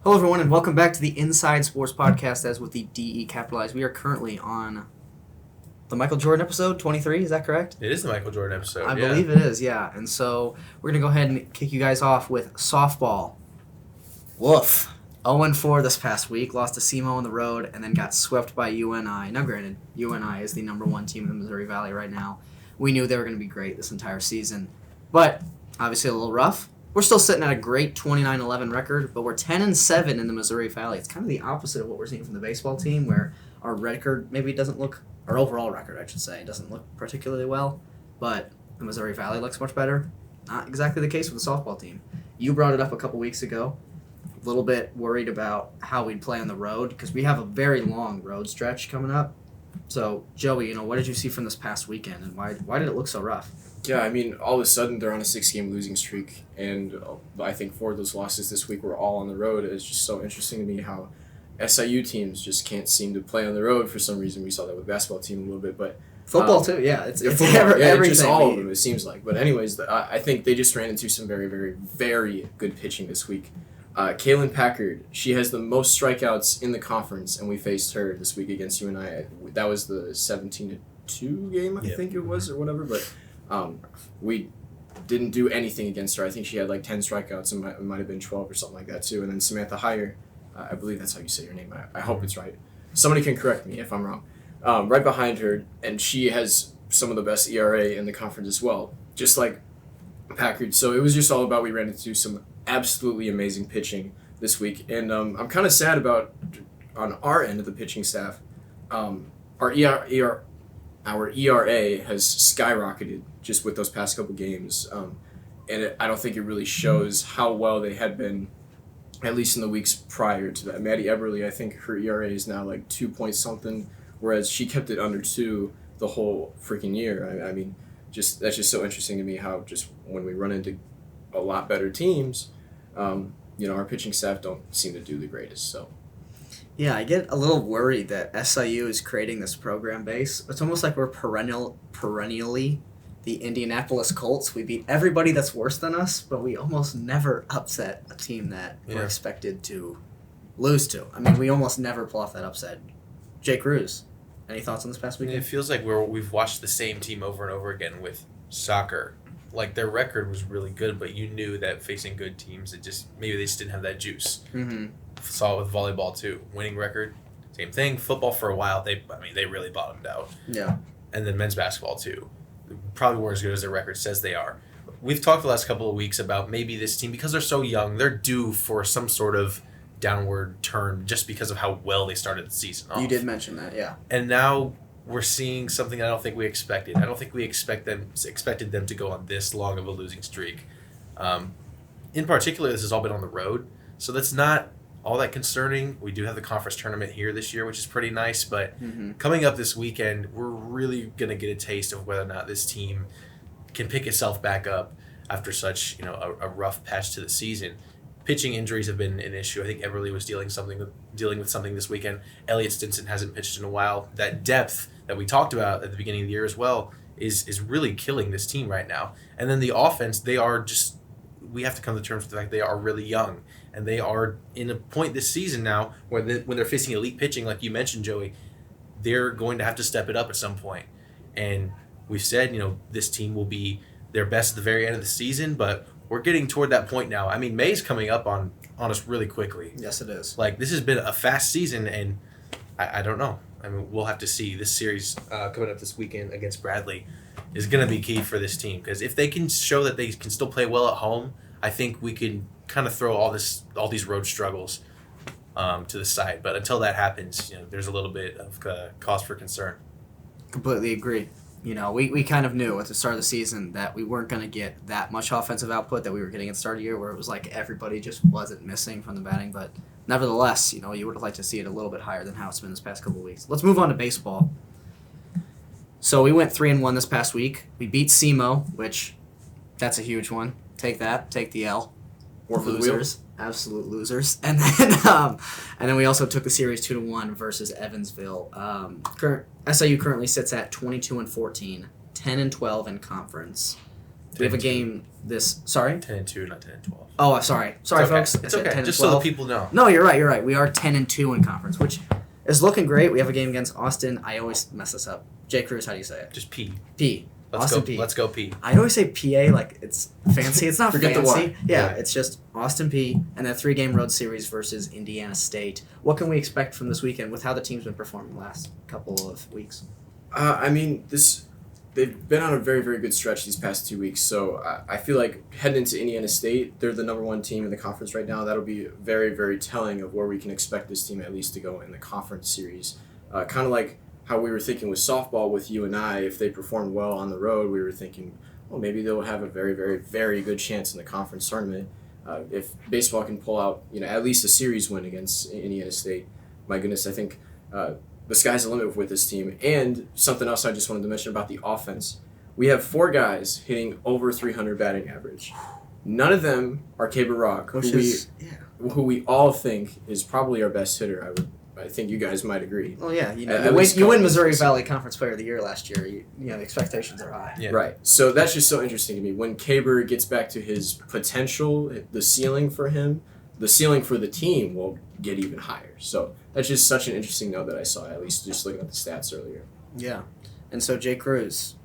Hello, everyone, and welcome back to the Inside Sports Podcast, as with the DE capitalized. We are currently on the Michael Jordan episode 23. Is that correct? It is the Michael Jordan episode. I believe it is, yeah. And so we're going to go ahead and kick you guys off with softball. Woof. 0-4 this past week. Lost to SEMO on the road and then got swept by UNI. Now, granted, UNI is the number one team in the Missouri Valley right now. We knew they were going to be great this entire season. But obviously a little rough. We're still sitting at a great 29-11 record, but we're 10-7 in the Missouri Valley. It's kind of the opposite of what we're seeing from the baseball team, where our record maybe doesn't look, our overall record, I should say, doesn't look particularly well, but the Missouri Valley looks much better. Not exactly the case with the softball team. You brought it up a couple weeks ago. A little bit worried about how we'd play on the road, because we have a very long road stretch coming up. So, Joey, what did you see from this past weekend, and why did it look so rough? Yeah, I mean, all of a sudden they're on a 6-game losing streak, and I think 4 of those losses this week were all on the road. It's just so interesting to me how SIU teams just can't seem to play on the road for some reason. We saw that with the basketball team a little bit, but football too, yeah. It's football, everything. Just all of them, it seems like. But anyways, I think they just ran into some very, very, very good pitching this week. Kaylin Packard, she has the most strikeouts in the conference, and we faced her this week against UNI. That was the 17-2 game, I think it was, or whatever, but we didn't do anything against her. I think she had like 10 strikeouts, and it might have been 12 or something like that too. And then Samantha Heyer, I believe that's how you say your name. I hope it's right. Somebody can correct me if I'm wrong. Right behind her, and she has some of the best ERA in the conference as well, just like Packard. So it was just all about we ran into some absolutely amazing pitching this week. And I'm kind of sad about, on our end of the pitching staff, our ERA has skyrocketed just with those past couple games, and I don't think it really shows how well they had been, at least in the weeks prior to that. Maddie Eberly, I think her ERA is now like 2 point something, whereas she kept it under 2 the whole freaking year. I mean, that's just so interesting to me how just when we run into a lot better teams, our pitching staff don't seem to do the greatest. So. Yeah, I get a little worried that SIU is creating this program base. It's almost like we're perennially the Indianapolis Colts. We beat everybody that's worse than us, but we almost never upset a team that we're expected to lose to. I mean, we almost never pull off that upset. Jake Cruz, any thoughts on this past weekend? It feels like we've watched the same team over and over again with soccer. Like, their record was really good, but you knew that facing good teams, maybe they just didn't have that juice. Mm-hmm. Saw it with volleyball too. Winning record, same thing. Football for a while, they really bottomed out. Yeah. And then men's basketball too. Probably weren't as good as their record says they are. We've talked the last couple of weeks about maybe this team, because they're so young, they're due for some sort of downward turn just because of how well they started the season off. You did mention that, yeah. And now we're seeing something I don't think we expected. I don't think we expected them to go on this long of a losing streak. In particular, this has all been on the road, so that's not all that concerning. We do have the conference tournament here this year, which is pretty nice, but coming up this weekend, we're really going to get a taste of whether or not this team can pick itself back up after such a rough patch to the season. Pitching injuries have been an issue. I think Everly was dealing with something this weekend. Elliot Stinson hasn't pitched in a while. That depth that we talked about at the beginning of the year as well is really killing this team right now. And then the offense, we have to come to terms with the fact they are really young. And they are in a point this season now where when they're facing elite pitching, like you mentioned, Joey, they're going to have to step it up at some point. And we've said, this team will be their best at the very end of the season, but we're getting toward that point now. I mean, May's coming up on us really quickly. Yes, it is. Like, this has been a fast season, and I don't know. I mean, we'll have to see. This series coming up this weekend against Bradley is going to be key for this team, because if they can show that they can still play well at home, I think we can kind of throw all these road struggles to the side. But until that happens, there's a little bit of cause for concern. Completely agree. We kind of knew at the start of the season that we weren't going to get that much offensive output that we were getting at the start of the year, where it was like everybody just wasn't missing from the batting. But nevertheless, you would have liked to see it a little bit higher than how it's been this past couple of weeks. Let's move on to baseball. So we went 3-1 this past week. We beat SEMO, which that's a huge one. Take that. Take the L. Or losers. Absolute losers. And then we also took the series 2-1 versus Evansville. SIU currently sits at 22-14, 10-12 in conference. We have a game Sorry? 10-2, not 10-12. Oh, sorry. Sorry, It's okay. folks. It's I said okay. 10 Just and 12. so the people know. No, you're right. You're right. We are 10-2 in conference, which is looking great. We have a game against Austin. I always mess this up. J. Cruz, how do you say it? Just P. P. Let's Austin go. P. Let's go P. I always say PA like it's fancy. It's not Forget the fancy. Y. Yeah, Yeah. it's just Austin P. and then 3-game road series versus Indiana State. What can we expect from this weekend with how the team's been performing the last couple of weeks? I mean, they've been on a very, very good stretch these past 2 weeks. So I feel like heading into Indiana State, they're the number one team in the conference right now. That'll be very, very telling of where we can expect this team at least to go in the conference series. Kind of like how we were thinking with softball with you and I. If they performed well on the road, we were thinking, well, maybe they'll have a very, very, very good chance in the conference tournament. If baseball can pull out, at least a series win against Indiana State, my goodness, I think the sky's the limit with this team. And something else I just wanted to mention about the offense. We have 4 guys hitting over 300 batting average. None of them are Kaber Rock, who we all think is probably our best hitter. I think you guys might agree. Well, yeah, you win Missouri Valley Conference Player of the Year last year. The expectations are high. Yeah. Right. So that's just so interesting to me. When Kaber gets back to his potential, the ceiling for him, the ceiling for the team will get even higher. So that's just such an interesting note that I saw, at least just looking at the stats earlier. Yeah. And so, Jay Cruz,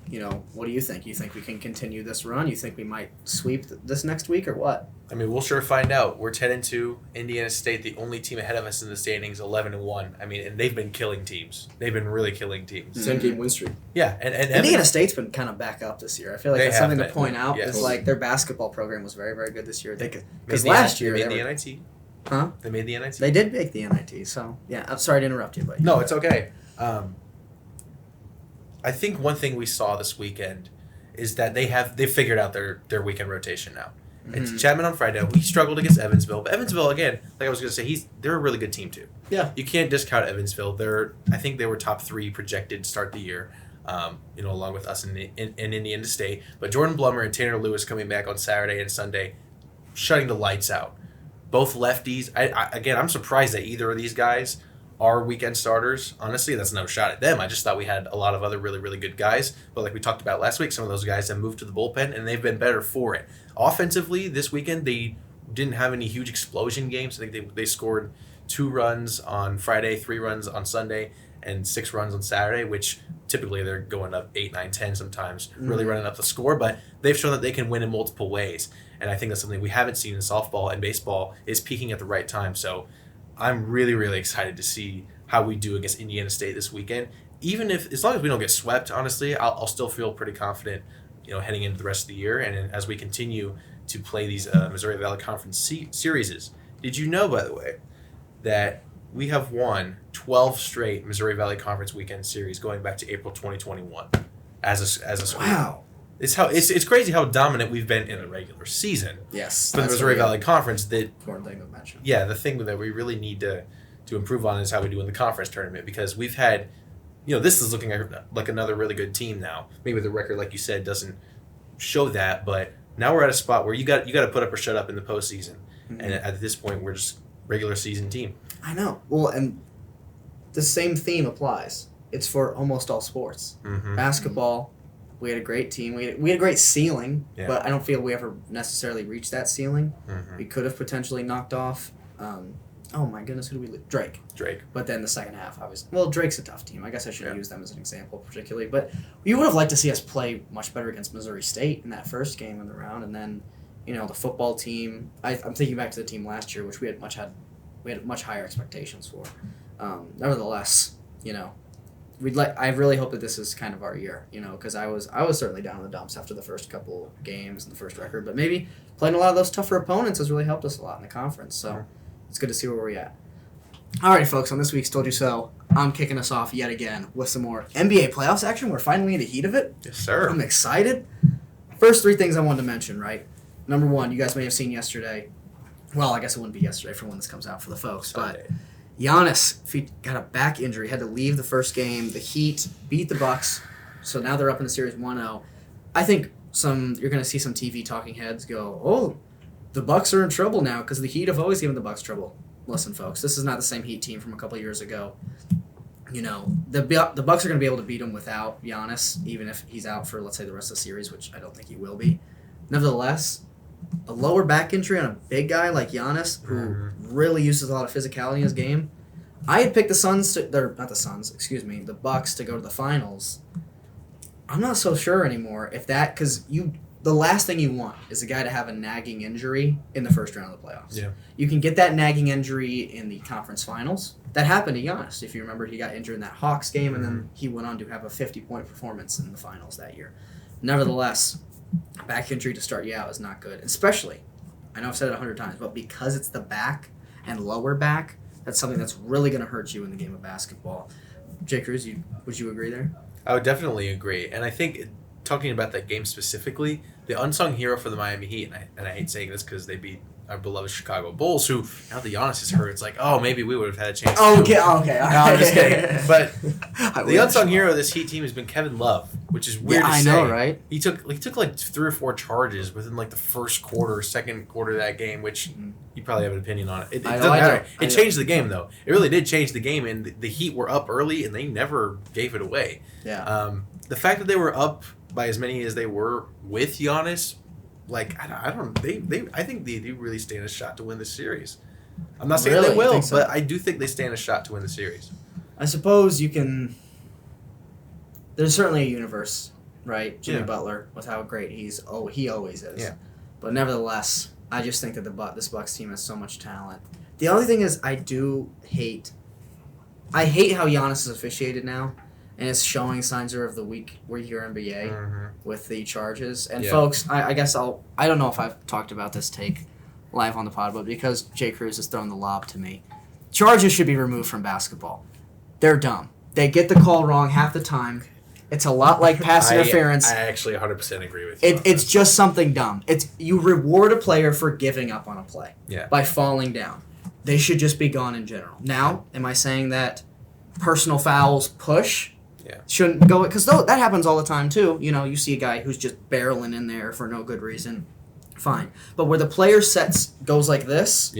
what do you think? You think we can continue this run? You think we might sweep this next week or what? I mean, we'll sure find out. We're 10-2. Indiana State, the only team ahead of us in the standings, 11-1. I mean, and they've been killing teams. They've been really killing teams. 10-game win streak. Yeah, and Indiana State's been kind of back up this year. I feel like They that's have something to been. point out. Yes. Is like their basketball program was very, very good this year. Because Made the last year they they made were, the NIT. Huh? They made the NIT. They did make the NIT. So yeah, I'm sorry to interrupt you, but No, it's okay. I think one thing we saw this weekend is that they figured out their weekend rotation now. It's Chapman on Friday. We struggled against Evansville, but Evansville again, like I was going to say, they're a really good team too. Yeah. You can't discount Evansville. I think they were top 3 projected to start the year. Along with us in Indiana State. But Jordan Blummer and Tanner Lewis coming back on Saturday and Sunday, shutting the lights out. Both lefties. I'm surprised that either of these guys are weekend starters. Honestly, that's no shot at them. I just thought we had a lot of other really, really good guys. But like we talked about last week, some of those guys have moved to the bullpen, and they've been better for it. Offensively, this weekend, they didn't have any huge explosion games. I think they scored 2 runs on Friday, 3 runs on Sunday, and 6 runs on Saturday, which typically they're going up 8, 9, 10 sometimes, really running up the score. But they've shown that they can win in multiple ways. And I think that's something we haven't seen in softball, and baseball is peaking at the right time. So I'm really, really excited to see how we do against Indiana State this weekend. As long as we don't get swept, honestly, I'll still feel pretty confident, heading into the rest of the year. And as we continue to play these Missouri Valley Conference series. Did you know, by the way, that we have won 12 straight Missouri Valley Conference weekend series going back to April 2021 as a school? Wow. It's crazy how dominant we've been in the regular season. Yes. For the Missouri Valley Conference, that important thing to mention. yeah, the thing that we really need to improve on is how we do in the conference tournament, because we've had, this is looking like another really good team now. Maybe the record, like you said, doesn't show that, but now we're at a spot where you got to put up or shut up in the postseason, and at this point we're just regular season team. I know. Well, and the same theme applies. It's for almost all sports. Mm-hmm. Basketball, we had a great team. We had a great ceiling, Yeah. but I don't feel we ever necessarily reached that ceiling. Mm-hmm. We could have potentially knocked off. Oh my goodness, who do we Drake. But then the second half, Drake's a tough team. I guess I shouldn't use them as an example particularly. But you would have liked to see us play much better against Missouri State in that first game in the round, and then the football team. I'm thinking back to the team last year, which we had much higher expectations for. Nevertheless, I really hope that this is kind of our year, because I was certainly down in the dumps after the first couple games and the first record, but maybe playing a lot of those tougher opponents has really helped us a lot in the conference. So it's good to see where we're at. Alrighty, folks, on this week's Told You So, I'm kicking us off yet again with some more NBA playoffs action. We're finally in the heat of it. Yes, sir. I'm excited. First 3 things I wanted to mention, right? Number 1, you guys may have seen yesterday. Well, I guess it wouldn't be yesterday for when this comes out for the folks, but Giannis got a back injury, had to leave the first game. The Heat beat the Bucks, so now they're up in the series 1-0. I think you're going to see some TV talking heads go, "Oh, the Bucks are in trouble now because the Heat have always given the Bucks trouble." Listen, folks, this is not the same Heat team from a couple years ago. The Bucks are going to be able to beat them without Giannis, even if he's out for, let's say, the rest of the series, which I don't think he will be. Nevertheless, a lower back injury on a big guy like Giannis, who really uses a lot of physicality in his game. I had picked the Bucks to go to the finals. I'm not so sure anymore if that, because the last thing you want is a guy to have a nagging injury in the first round of the playoffs. Yeah. You can get that nagging injury in the conference finals. That happened to Giannis. If you remember, he got injured in that Hawks game, and then he went on to have a 50-point performance in the finals that year. Nevertheless, back injury to start you out is not good. Especially, I know I've said it 100 times, but because it's the back and lower back, that's something that's really going to hurt you in the game of basketball. Jay Cruz, would you agree there? I would definitely agree. And I think, talking about that game specifically, the unsung hero for the Miami Heat, and I hate saying this because they beat our beloved Chicago Bulls, who, now that Giannis is hurt, it's like, oh, maybe we would have had a chance. Okay. No, I'm just kidding. But the unsung hero of this Heat team has been Kevin Love, which is weird to say. I know, right? He took like 3 or 4 charges within like the first quarter, second quarter of that game, which you probably have an opinion on it. It doesn't matter. It changed the game, though. It really did change the game, and the Heat were up early, and they never gave it away. Yeah. The fact that they were up by as many as they were with Giannis, like I think they do really stand a shot to win this series. I'm not saying Really? they will, You think so? but I do think they stand a shot to win the series. I suppose you can. There's certainly a universe, right? Jimmy Butler, with how great he always is. Yeah. But nevertheless, I just think that this Bucks team has so much talent. The only thing is, I hate how Giannis is officiated now, and it's showing signs of the weaker NBA with the charges. And folks, I guess I don't know if I've talked about this take live on the pod, but because Jay Cruz has thrown the lob to me, charges should be removed from basketball. They're dumb. They get the call wrong half the time. It's a lot like pass interference. I actually 100% agree with you. It's just something dumb. You reward a player for giving up on a play by falling down. They should just be gone in general. Now, am I saying that personal fouls shouldn't go? Because that happens all the time too. You see a guy who's just barreling in there for no good reason. Fine. But where the player goes like this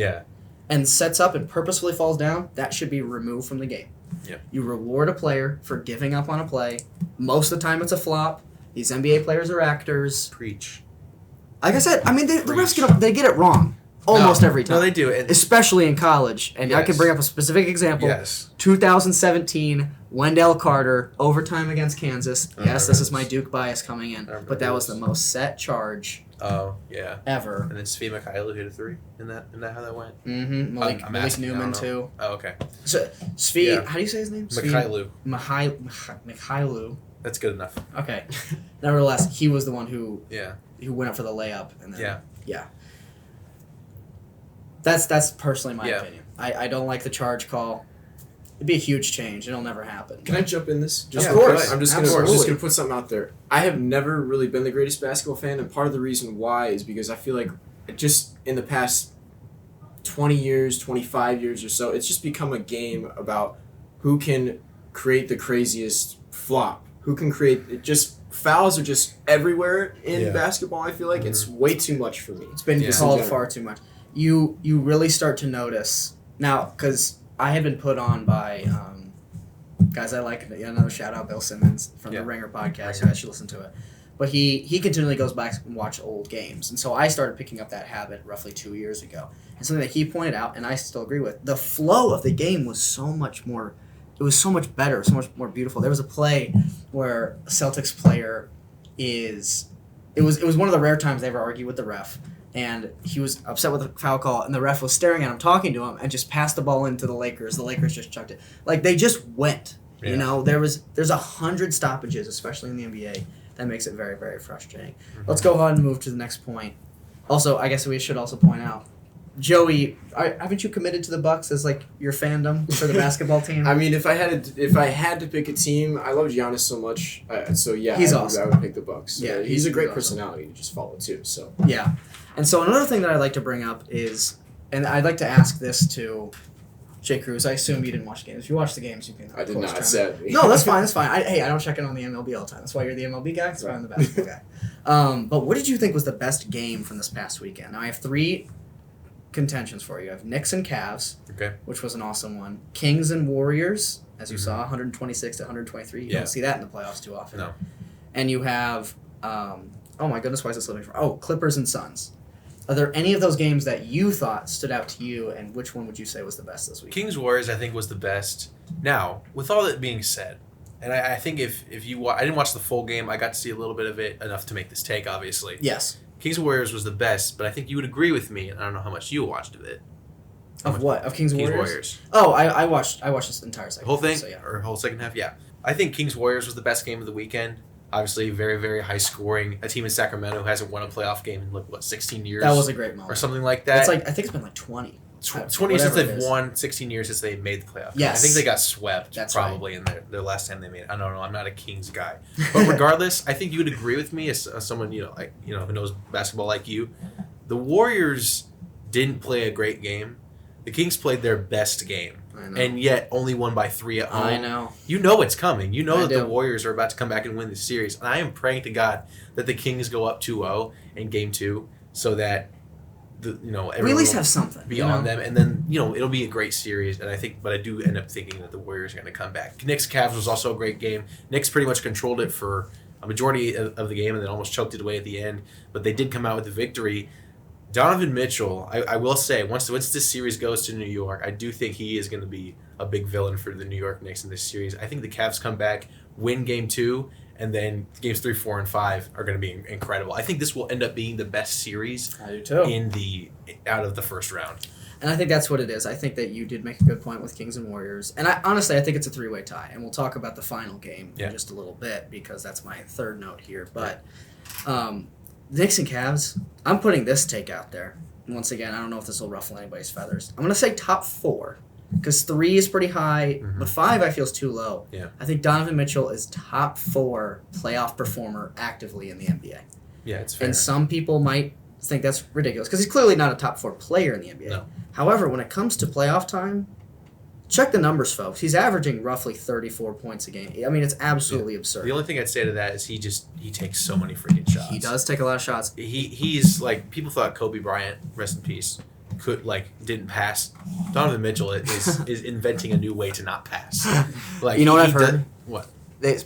and sets up and purposefully falls down, that should be removed from the game. Yeah. You reward a player for giving up on a play. Most of the time it's a flop. These NBA players are actors. Preach. Like I said, the refs get it wrong almost every time. No, they do. Especially in college. And I can bring up a specific example. Yes. 2017, Wendell Carter, overtime against Kansas. Yes, this is my Duke bias coming in. But that was the most set charge ever. And then Svi Mikhailou hit a 3. Isn't that how that went? Mm-hmm. Malik Newman, too. Oh, okay. So, Svi, how do you say his name? Mikhailou. Mikhailou. That's good enough. Okay. Nevertheless, he was the one who went up for the layup. And then, That's personally my opinion. I don't like the charge call. It'd be a huge change. It'll never happen. Can I jump in this? Of course. I'm just gonna put something out there. I have never really been the greatest basketball fan, and part of the reason why is because I feel like just in the past 20 years, 25 years or so, it's just become a game about who can create the craziest flop. Who can create fouls are just everywhere in basketball. I feel like it's way too much for me. It's been called far too much. You really start to notice now, because I had been put on by guys I like. Another shout out, Bill Simmons from the Ringer podcast. You guys should listen to it. But he continually goes back and watch old games, and so I started picking up that habit roughly 2 years ago. And something that he pointed out, and I still agree with, the flow of the game was so much more. It was so much better, so much more beautiful. There was a play where a Celtics player It was one of the rare times they ever argued with the ref. And he was upset with the foul call, and the ref was staring at him, talking to him, and just passed the ball into the Lakers. The Lakers just chucked it. Like, they just went. Yeah. There's 100 stoppages, especially in the NBA. That makes it very, very frustrating. Mm-hmm. Let's go ahead and move to the next point. Also, I guess we should also point out, Joey, haven't you committed to the Bucks as like your fandom for the basketball team? I mean, if I had to pick a team, I love Giannis so much. He's awesome. I would pick the Bucks. Yeah, he's a great awesome. personality to just follow too. So yeah, and so another thing that I'd like to bring up is, and I'd like to ask this to Jay Cruz. I assume you didn't watch the games. If you watched the games, you can. I did not. Sadly. No, that's fine. That's fine. I don't check in on the MLB all the time. That's why you're the MLB guy. That's why I'm the basketball guy. But what did you think was the best game from this past weekend? Now I have 3 contentions for you. I have Knicks and Cavs, which was an awesome one. Kings and Warriors, as you saw, 126 to 123. You don't see that in the playoffs too often. No. And you have Oh my goodness, why is it slipping from? Oh, Clippers and Suns. Are there any of those games that you thought stood out to you, and which one would you say was the best this week? Kings Warriors, I think, was the best. Now, with all that being said, and I think if you I didn't watch the full game, I got to see a little bit of it, enough to make this take, obviously. Yes. Kings Warriors was the best, but I think you would agree with me, and I don't know how much you watched of it. Of what? Of Kings Warriors? Warriors. Oh, I watched this entire second The whole thing? half, so yeah. Or whole second half? Yeah. I think Kings Warriors was the best game of the weekend. Obviously, very, very high scoring. A team in Sacramento who hasn't won a playoff game in, 16 years? That was a great moment. Or something like that. It's I think it's been 20. 20 years since they've won, 16 years since they made the playoff. Yes. I think they got swept That's probably in their last time they made it. I don't know. I'm not a Kings guy. But regardless, I think you would agree with me as someone, who knows basketball like you. The Warriors didn't play a great game. The Kings played their best game. I know. And yet only won by 3 at home. I know. You know it's coming. You know I that do. the Warriors are about to come back and win this series. And I am praying to God that the Kings go up 2-0 in game 2 so that We everyone at least will have something. be on them, and then it'll be a great series. And I do end up thinking that the Warriors are going to come back. Knicks Cavs was also a great game. Knicks pretty much controlled it for a majority of the game, and then almost choked it away at the end. But they did come out with the victory. Donovan Mitchell, I will say, once this series goes to New York, I do think he is going to be a big villain for the New York Knicks in this series. I think the Cavs come back, win game 2, and then games 3, 4, and 5 are going to be incredible. I think this will end up being the best series I do too. out of the first round. And I think that's what it is. I think that you did make a good point with Kings and Warriors. And I think it's a 3-way tie. And we'll talk about the final game in just a little bit because that's my third note here. But Knicks and Cavs, I'm putting this take out there. And once again, I don't know if this will ruffle anybody's feathers. I'm going to say top 4 because 3 is pretty high, but 5 I feel is too low. Yeah. I think Donovan Mitchell is top 4 playoff performer actively in the NBA. Yeah, it's fair. And some people might think that's ridiculous because he's clearly not a top 4 player in the NBA. No. However, when it comes to playoff time, check the numbers, folks. He's averaging roughly 34 points a game. I mean, it's absolutely absurd. The only thing I'd say to that is he takes so many freaking shots. He does take a lot of shots. He's like, people thought Kobe Bryant, rest in peace, didn't pass. Donovan Mitchell is inventing a new way to not pass. You know what I've heard? What?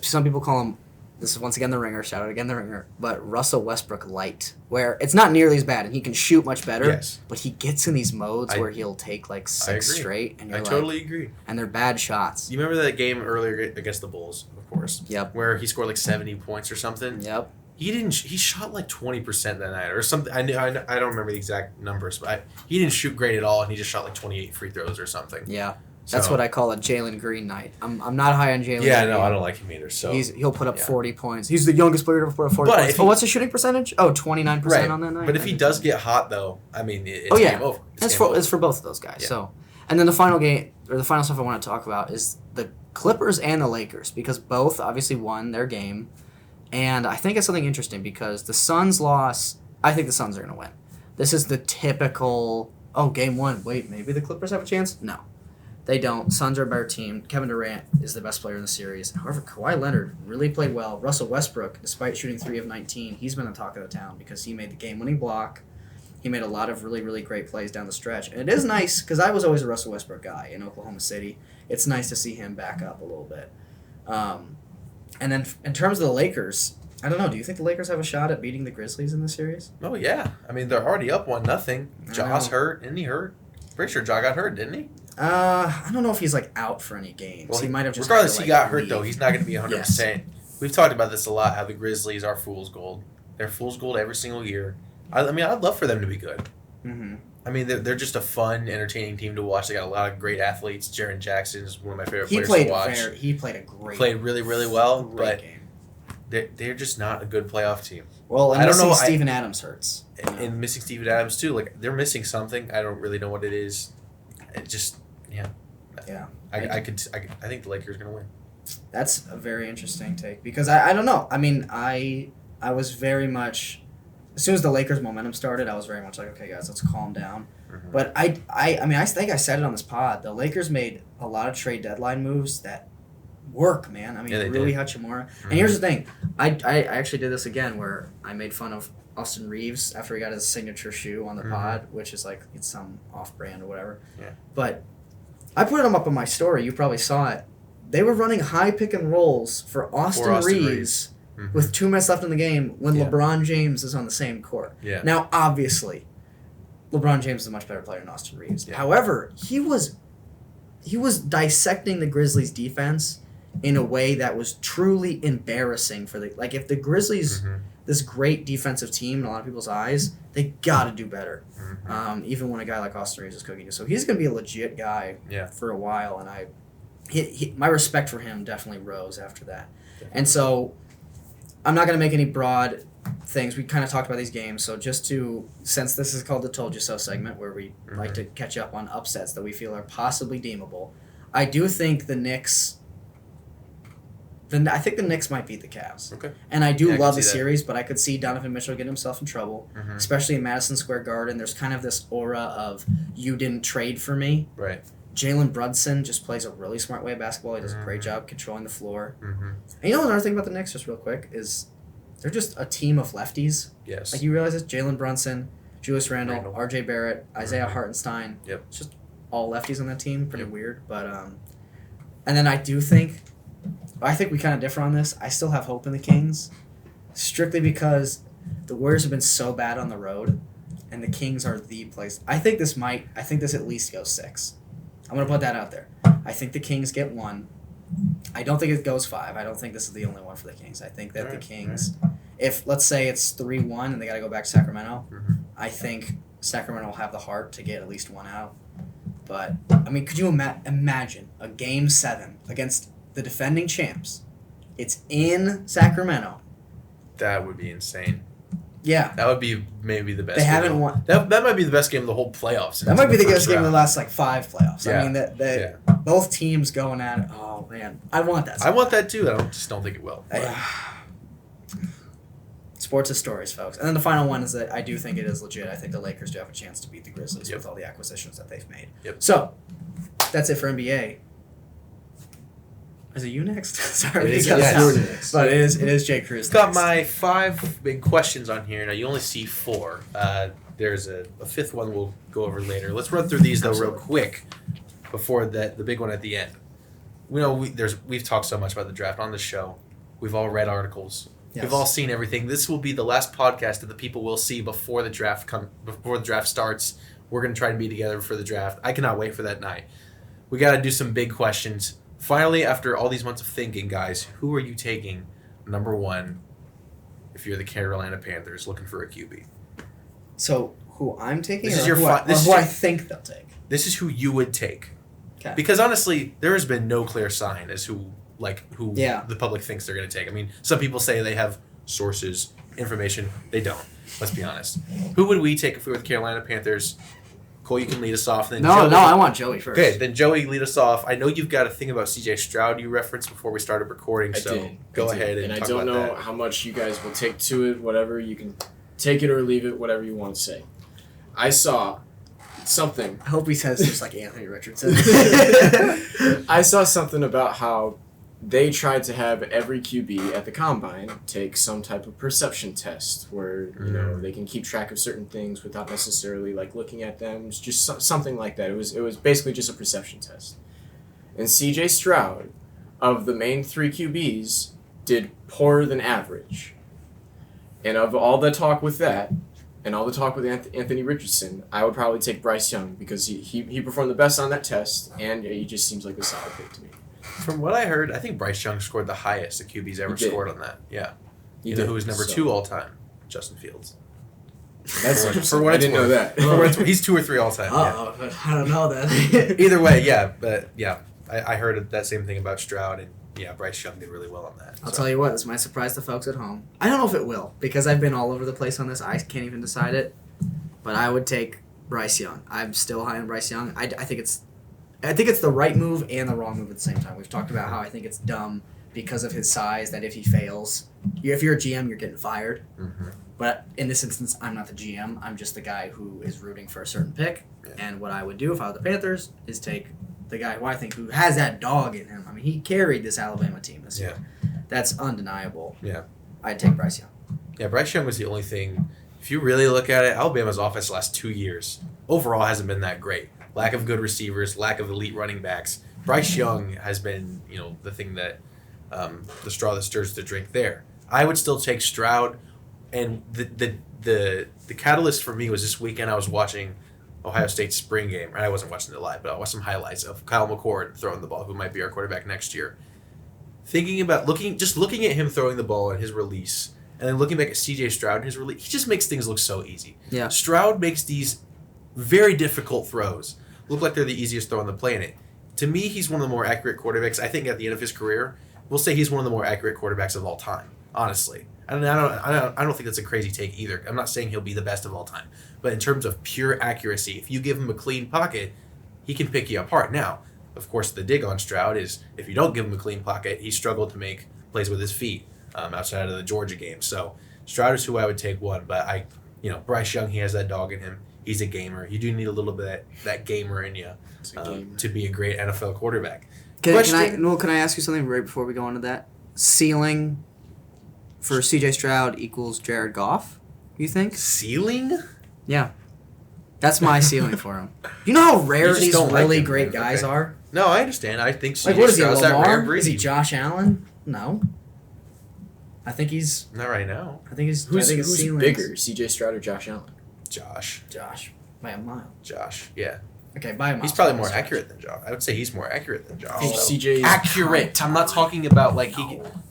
Some people call him, this is once again the ringer, shout out again the ringer, but Russell Westbrook light, where it's not nearly as bad and he can shoot much better, Yes. but he gets in these modes where he'll take 6 straight and I you're totally agree. and they're bad shots. You remember that game earlier against the Bulls, of course? Yep. Where he scored 70 points or something? Yep. He shot 20% that night or something. I don't remember the exact numbers, but he didn't shoot great at all, and he just shot 28 free throws or something. Yeah. That's what I call a Jalen Green night. I'm not high on Jalen Green. Yeah, no, I don't like him either. So he'll put up 40 points. He's the youngest player to put up 40 But points. What's his shooting percentage? 29% on that night. But if he does get hot, though, I mean, it's game over. It's for both of those guys. Yeah. So, and then the final game or the final stuff I want to talk about is the Clippers and the Lakers because both obviously won their game, and I think it's something interesting because the Suns loss. I think the Suns are going to win. This is the typical game 1. Wait, maybe the Clippers have a chance. No. They don't. Suns are a better team. Kevin Durant is the best player in the series. However, Kawhi Leonard really played well. Russell Westbrook, despite shooting 3 of 19, he's been the talk of the town because he made the game-winning block. He made a lot of really, really great plays down the stretch. And it is nice, because I was always a Russell Westbrook guy in Oklahoma City. It's nice to see him back up a little bit. And then in terms of the Lakers, I don't know. Do you think the Lakers have a shot at beating the Grizzlies in this series? Oh, yeah. I mean, they're already up 1-0. Ja's hurt. Isn't he hurt? Pretty sure Ja got hurt, didn't he? I don't know if he's out for any games. Well, he might have just. Regardless, had to, he got hurt leave. though. He's not going to be 100%. Yes. We've talked about this a lot. How the Grizzlies are fool's gold. They're fool's gold every single year. I mean, I'd love for them to be good. Mm-hmm. I mean, they're just a fun, entertaining team to watch. They got a lot of great athletes. Jaren Jackson is one of my favorite players to watch. He played a great. Played really, really well, great but game. they're just not a good playoff team. Well, and I don't know. Steven Adams hurts. And missing Steven Adams too. They're missing something. I don't really know what it is. It just Yeah. I think the Lakers are gonna win. That's a very interesting take because I don't know. I mean, I was very much as soon as the Lakers momentum started, I was very much like, okay, guys, let's calm down. Mm-hmm. But I think I said it on this pod. The Lakers made a lot of trade deadline moves that work, man. I mean, Rui Hachimura. Mm-hmm. And here's the thing. I actually did this again where I made fun of Austin Reeves after he got his signature shoe on the pod, which is it's some off-brand or whatever. Yeah. But I put them up on my story. You probably saw it. They were running high pick and rolls for Austin Reeves with 2 minutes left in the game when Yeah. LeBron James is on the same court. Yeah. Now, obviously, LeBron James is a much better player than Austin Reeves. Yeah. However, he was dissecting the Grizzlies' defense in a way that was truly embarrassing for the if the Grizzlies, this great defensive team in a lot of people's eyes, they got to do better. Even when a guy like Austin Reeves is cooking. So he's going to be a legit guy for a while, and my respect for him definitely rose after that. And so I'm not going to make any broad things. We kind of talked about these games, so since this is called the Told You So segment, where we like to catch up on upsets that we feel are possibly deemable, I do think the Knicks... I think the Knicks might beat the Cavs. Okay. And I do love the see that. series, but I could see Donovan Mitchell getting himself in trouble, especially in Madison Square Garden. There's kind of this aura of, you didn't trade for me. Right. Jalen Brunson just plays a really smart way of basketball. He does a great job controlling the floor. Mm-hmm. And you know another thing about the Knicks, just real quick, is they're just a team of lefties. Yes. Like, you realize this? Jalen Brunson, Julius Randle, R.J. Barrett, Isaiah Hartenstein. Yep. It's just all lefties on that team. Pretty weird. But and then I think we kind of differ on this. I still have hope in the Kings, strictly because the Warriors have been so bad on the road, and the Kings are the place. I think this at least goes 6. I'm going to put that out there. I think the Kings get 1. I don't think it goes 5. I don't think this is the only one for the Kings. I think that the Kings, if let's say it's 3-1 and they got to go back to Sacramento, I think Sacramento will have the heart to get at least 1 out. But, I mean, could you imagine a Game 7 against the defending champs? It's in Sacramento. That would be insane. Yeah. That would be maybe the best. They haven't won. That might be the best game of the whole playoffs. That might be the best first game of the round. last 5 playoffs. Yeah. I mean, both teams going at it. Oh man, I want that. I want that too. I just don't think it will. Sports is stories, folks. And then the final one is that I do think it is legit. I think the Lakers do have a chance to beat the Grizzlies with all the acquisitions that they've made. Yep. So that's it for NBA. Is it you next? Sorry, It is, yes. But it is Jay Cruz. Got next. my 5 big questions on here. Now you only see 4. There's a 5th one we'll go over later. Let's run through these though real quick before the big one at the end. We know we've talked so much about the draft on the show. We've all read articles. Yes. We've all seen everything. This will be the last podcast that the people will see before the draft starts. We're going to try to be together for the draft. I cannot wait for that night. We got to do some big questions. Finally, after all these months of thinking, guys, who are you taking number 1 if you're the Carolina Panthers looking for a QB? So who I'm taking, This is or your who, fi- I, this or is who your- I think they'll take? This is who you would take. Okay. Because honestly, there has been no clear sign as who Yeah. the public thinks they're going to take. I mean, some people say they have sources, information. They don't. Let's be honest. Who would we take if we were the Carolina Panthers? Cole, you can lead us off. Then No, Joey, I want Joey first. Okay, then Joey, lead us off. I know you've got a thing about C.J. Stroud you referenced before we started recording, go ahead and I talk don't about know that. how much you guys will take to it. Whatever, you can take it or leave it. Whatever you want to say. I saw something. I hope he says just like Anthony Richardson. I saw something about how they tried to have every QB at the combine take some type of perception test where they can keep track of certain things without necessarily like looking at them. It's just something like that. It was basically just a perception test. And C.J. Stroud, of the main 3 QBs, did poorer than average. And of all the talk with that, and all the talk with Anthony Richardson, I would probably take Bryce Young because he performed the best on that test, and he just seems like a solid pick to me. From what I heard, I think Bryce Young scored the highest the QB's ever scored on that. Yeah. You know who was number 2 all time? Justin Fields. That's For what I it's didn't know worth. that. For what it's worth. He's 2 or 3 all time. Yeah. Oh, but I don't know that. Either way, yeah. But yeah, I heard that same thing about Stroud, and yeah, Bryce Young did really well on that. I'll tell you what, this might surprise the folks at home. I don't know if it will, because I've been all over the place on this. I can't even decide it. But I would take Bryce Young. I'm still high on Bryce Young. I think it's the right move and the wrong move at the same time. We've talked about how I think it's dumb because of his size that if he fails, if you're a GM, you're getting fired. Mm-hmm. But in this instance, I'm not the GM. I'm just the guy who is rooting for a certain pick. Yeah. And what I would do if I was the Panthers is take the guy who I think who has that dog in him. I mean, he carried this Alabama team this year. That's undeniable. Yeah. I'd take Bryce Young. Yeah, Bryce Young was the only thing. If you really look at it, Alabama's offense the last 2 years overall hasn't been that great. Lack of good receivers, lack of elite running backs. Bryce Young has been, the thing that the straw that stirs the drink there. I would still take Stroud. And the catalyst for me was this weekend I was watching Ohio State's spring game. And I wasn't watching it live, but I watched some highlights of Kyle McCord throwing the ball, who might be our quarterback next year. Thinking about looking at him throwing the ball and his release, and then looking back at C.J. Stroud and his release, he just makes things look so easy. Yeah. Stroud makes these very difficult throws look like they're the easiest throw on the planet. To me, he's one of the more accurate quarterbacks. I think at the end of his career, we'll say he's one of the more accurate quarterbacks of all time. Honestly, I don't think that's a crazy take either. I'm not saying he'll be the best of all time, but in terms of pure accuracy, if you give him a clean pocket, he can pick you apart. Now, of course, the dig on Stroud is if you don't give him a clean pocket, he struggled to make plays with his feet outside of the Georgia game. So Stroud is who I would take one, but Bryce Young, he has that dog in him. He's a gamer. You do need a little bit of that gamer in you to be a great NFL quarterback. Can I ask you something right before we go into that? Ceiling for C.J. Stroud equals Jared Goff, you think? Ceiling? Yeah. That's my ceiling for him. You know how rare these really great guys are? No, I understand. I think C.J. Stroud's that rare breed. Is he Josh Allen? No. I think he's... Not right now. I think he's... Who's bigger, C.J. Stroud or Josh Allen? Josh. By a mile. Josh, yeah. Okay, by a mile. He's probably more accurate than Josh. I would say he's more accurate than Josh. CJ accurate. I'm not talking about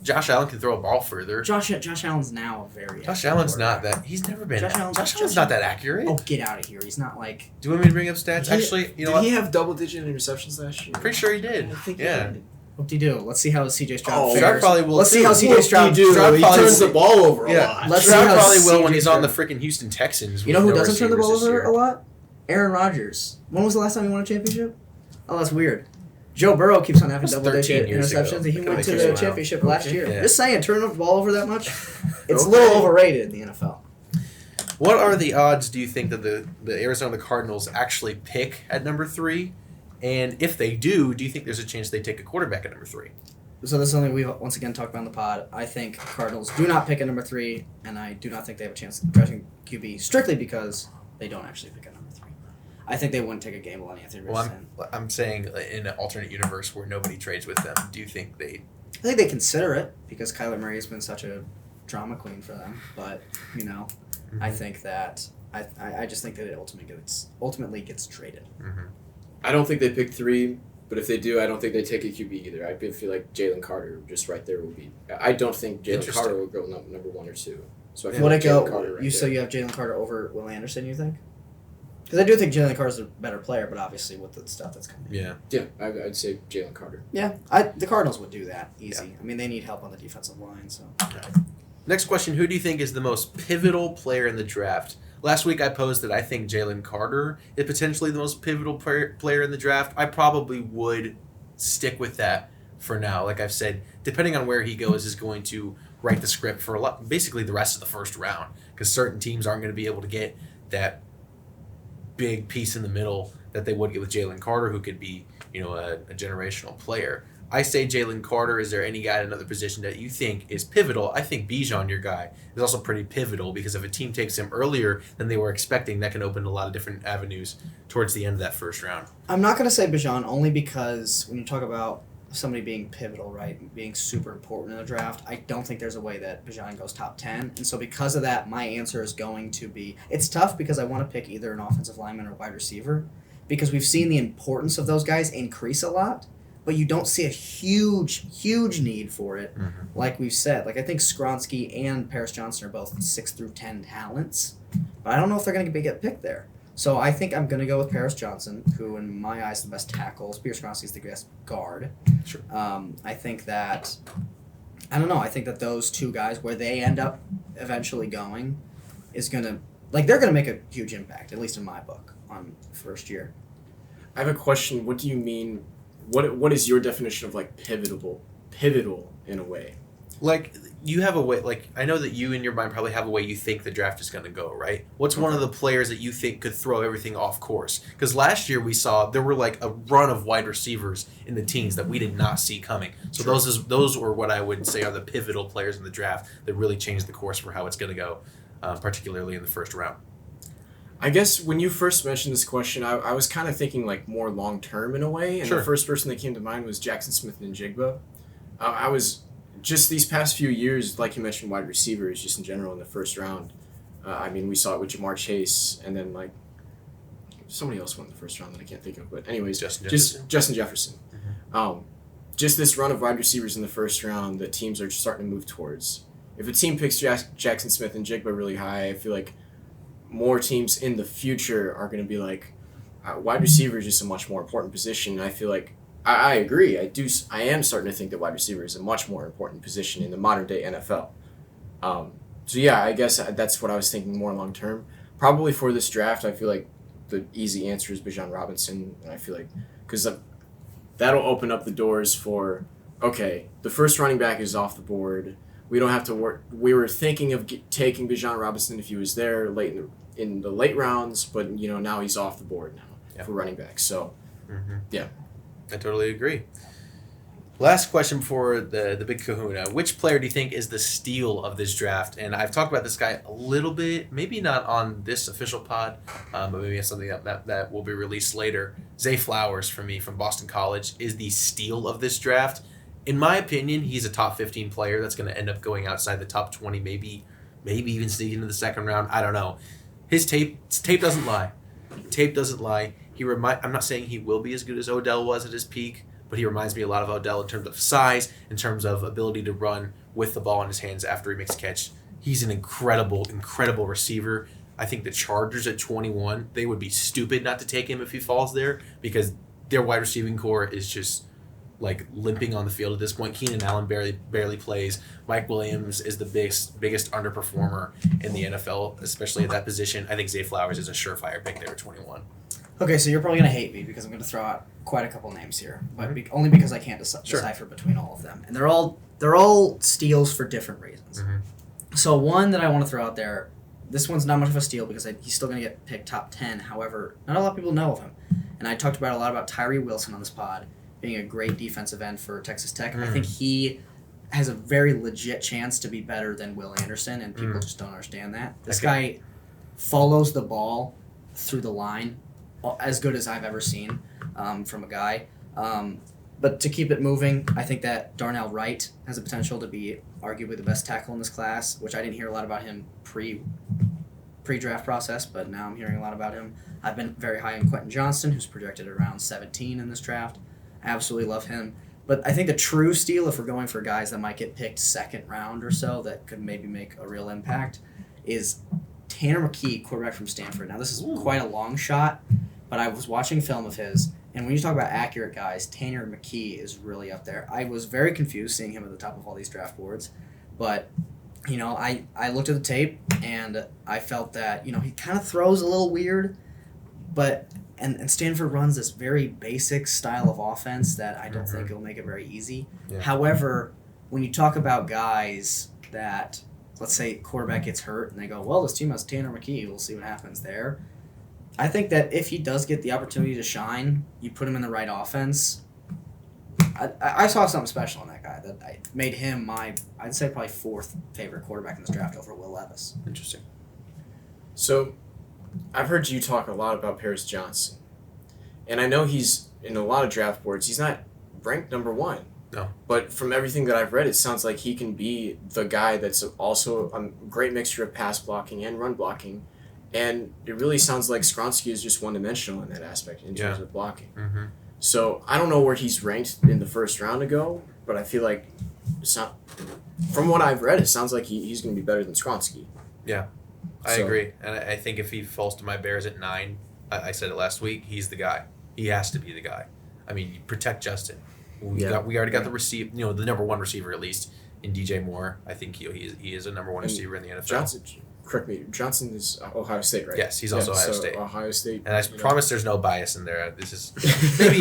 Josh Allen can throw a ball further. Josh Allen's now very. Josh Allen's not that. He's never been. Josh Allen's not that accurate. Oh, get out of here! He's not like. Do you want me to bring up stats? Actually, you know what? Did he have double-digit interceptions last year? Pretty sure he did. I think he did. Whoop-de-doo. Let's see how C.J. Stroud fares. Stroud probably will. Let's see how C.J. Stroud He turns the ball over a lot. Stroud probably will when he's on the freaking Houston Texans. You know who doesn't turn the ball over a lot? Aaron Rodgers. When was the last time he won a championship? Oh, that's weird. Joe Burrow keeps on having double-digit interceptions, and he went to the championship last year. Yeah. Just saying, turning the ball over that much, it's a little overrated in the NFL. What are the odds, do you think, that the Arizona Cardinals actually pick at number 3? And if they do you think there's a chance they take a quarterback at number 3? So this is something we've once again talked about on the pod. I think Cardinals do not pick at number 3, and I do not think they have a chance of drafting QB strictly because they don't actually pick at number 3. I think they wouldn't take a gamble on Anthony Richardson. Well, I'm saying in an alternate universe where nobody trades with them, do you think they... I think they consider it because Kyler Murray has been such a drama queen for them. But, I think that... I just think that it ultimately gets traded. Mm-hmm. I don't think they pick 3, but if they do, I don't think they take a QB either. I feel like Jalen Carter just right there will be... I don't think Jalen Carter will go number 1 or 2. So I feel like Jalen Carter right So you have Jalen Carter over Will Anderson, you think? Because I do think Jalen Carter's a better player, but obviously with the stuff that's coming. Yeah. Yeah, I'd say Jalen Carter. Yeah, the Cardinals would do that easy. Yeah. I mean, they need help on the defensive line, so... Next question, who do you think is the most pivotal player in the draft? Last week I posed that I think Jalen Carter is potentially the most pivotal player in the draft. I probably would stick with that for now. Like I've said, depending on where he goes is going to write the script for basically the rest of the first round because certain teams aren't going to be able to get that big piece in the middle that they would get with Jalen Carter, who could be, a generational player. I say Jalen Carter. Is there any guy at another position that you think is pivotal? I think Bijan, your guy, is also pretty pivotal because if a team takes him earlier than they were expecting, that can open a lot of different avenues towards the end of that first round. I'm not going to say Bijan only because when you talk about somebody being pivotal, right, being super important in the draft, I don't think there's a way that Bijan goes top 10. And so because of that, my answer is going to be, it's tough because I want to pick either an offensive lineman or wide receiver because we've seen the importance of those guys increase a lot. But you don't see a huge need for it, like we've said. Like I think Skronsky and Paris Johnson are both 6 through 10 talents, but I don't know if they're going to get picked there. So I think I'm going to go with Paris Johnson, who in my eyes is the best tackle. Pierce Skronsky is the best guard. Sure. I think that those two guys, where they end up eventually going, is going to they're going to make a huge impact, at least in my book, on first year. I have a question. What do you mean? What is your definition of pivotal in a way? Like you have a way. Like I know that you in your mind probably have a way you think the draft is going to go. Right? What's one of the players that you think could throw everything off course? Because last year we saw there were like a run of wide receivers in the teens that we did not see coming. So those were what I would say are the pivotal players in the draft that really changed the course for how it's going to go, particularly in the first round. I guess when you first mentioned this question, I was kind of thinking more long term in a way, and the first person that came to mind was Jackson Smith and Jigba. I was just these past few years, like you mentioned, wide receivers, just in general in the first round. I mean, we saw it with Jamar Chase, and then like somebody else went in the first round that I can't think of. But anyways, Justin Jefferson. Mm-hmm. Just this run of wide receivers in the first round that teams are starting to move towards. If a team picks Jackson Smith and Jigba really high, I feel like more teams in the future are going to be like, wide receiver is just a much more important position. And I feel like I agree. I am starting to think that wide receiver is a much more important position in the modern day NFL. So yeah, I guess that's what I was thinking more long term. Probably for this draft, I feel like the easy answer is Bijan Robinson, and I feel like because that'll open up the doors for okay, the first running back is off the board. We don't have to work. We were thinking of taking Bijan Robinson if he was there late in the late rounds, but now he's off the board now for running back. So yeah, I totally agree. Last question for the big kahuna. Which player do you think is the steal of this draft? And I've talked about this guy a little bit, maybe not on this official pod, but maybe it's something that will be released later. Zay Flowers, for me, from Boston College, is the steal of this draft. In my opinion, he's a top 15 player that's going to end up going outside the top 20, maybe even sneaking into the second round. I don't know. His tape doesn't lie. Tape doesn't lie. I'm not saying he will be as good as Odell was at his peak, but he reminds me a lot of Odell in terms of size, in terms of ability to run with the ball in his hands after he makes a catch. He's an incredible, incredible receiver. I think the Chargers at 21, they would be stupid not to take him if he falls there because their wide receiving core is just like limping on the field at this point. Keenan Allen barely plays. Mike Williams is the biggest underperformer in the NFL, especially at that position. I think Zay Flowers is a surefire pick there at 21. Okay, so you're probably going to hate me because I'm going to throw out quite a couple names here, but only because I can't decipher between all of them. And they're all steals for different reasons. Mm-hmm. So one that I want to throw out there, this one's not much of a steal because he's still going to get picked top 10. However, not a lot of people know of him. And I talked about a lot about Tyree Wilson on this pod being a great defensive end for Texas Tech. I think he has a very legit chance to be better than Will Anderson, and people just don't understand that. This guy follows the ball through the line as good as I've ever seen from a guy. But to keep it moving, I think that Darnell Wright has the potential to be arguably the best tackle in this class, which I didn't hear a lot about him pre-draft process, but now I'm hearing a lot about him. I've been very high on Quentin Johnston, who's projected around 17 in this draft. I absolutely love him. But I think the true steal, if we're going for guys that might get picked second round or so that could maybe make a real impact, is Tanner McKee, quarterback from Stanford. Now, this is quite a long shot, but I was watching film of his, and when you talk about accurate guys, Tanner McKee is really up there. I was very confused seeing him at the top of all these draft boards, but I looked at the tape, and I felt that, he kind of throws a little weird, but and Stanford runs this very basic style of offense that I don't think will make it very easy. Yeah. However, when you talk about guys that, let's say quarterback gets hurt, and they go, well, this team has Tanner McKee, we'll see what happens there. I think that if he does get the opportunity to shine, you put him in the right offense. I saw something special in that guy that I made him I'd say probably fourth favorite quarterback in this draft over Will Levis. Interesting. So, I've heard you talk a lot about Paris Johnson, and I know he's in a lot of draft boards. He's not ranked number 1. No. But from everything that I've read, it sounds like he can be the guy that's also a great mixture of pass blocking and run blocking. And it really sounds like Skronsky is just one-dimensional in that aspect in terms of blocking. Mm-hmm. So I don't know where he's ranked in the first round to go, but I feel like from what I've read, it sounds like he's going to be better than Skronsky. Yeah, I agree. And I think if he falls to my Bears at 9, I said it last week, he's the guy. He has to be the guy. I mean, you protect Justin. We already got the number 1 receiver at least in DJ Moore. I think he is a number 1 receiver in the NFL. Johnson is Ohio State, right? Yes, he's also Ohio State. Ohio State. And I promise there's no bias in there. This is maybe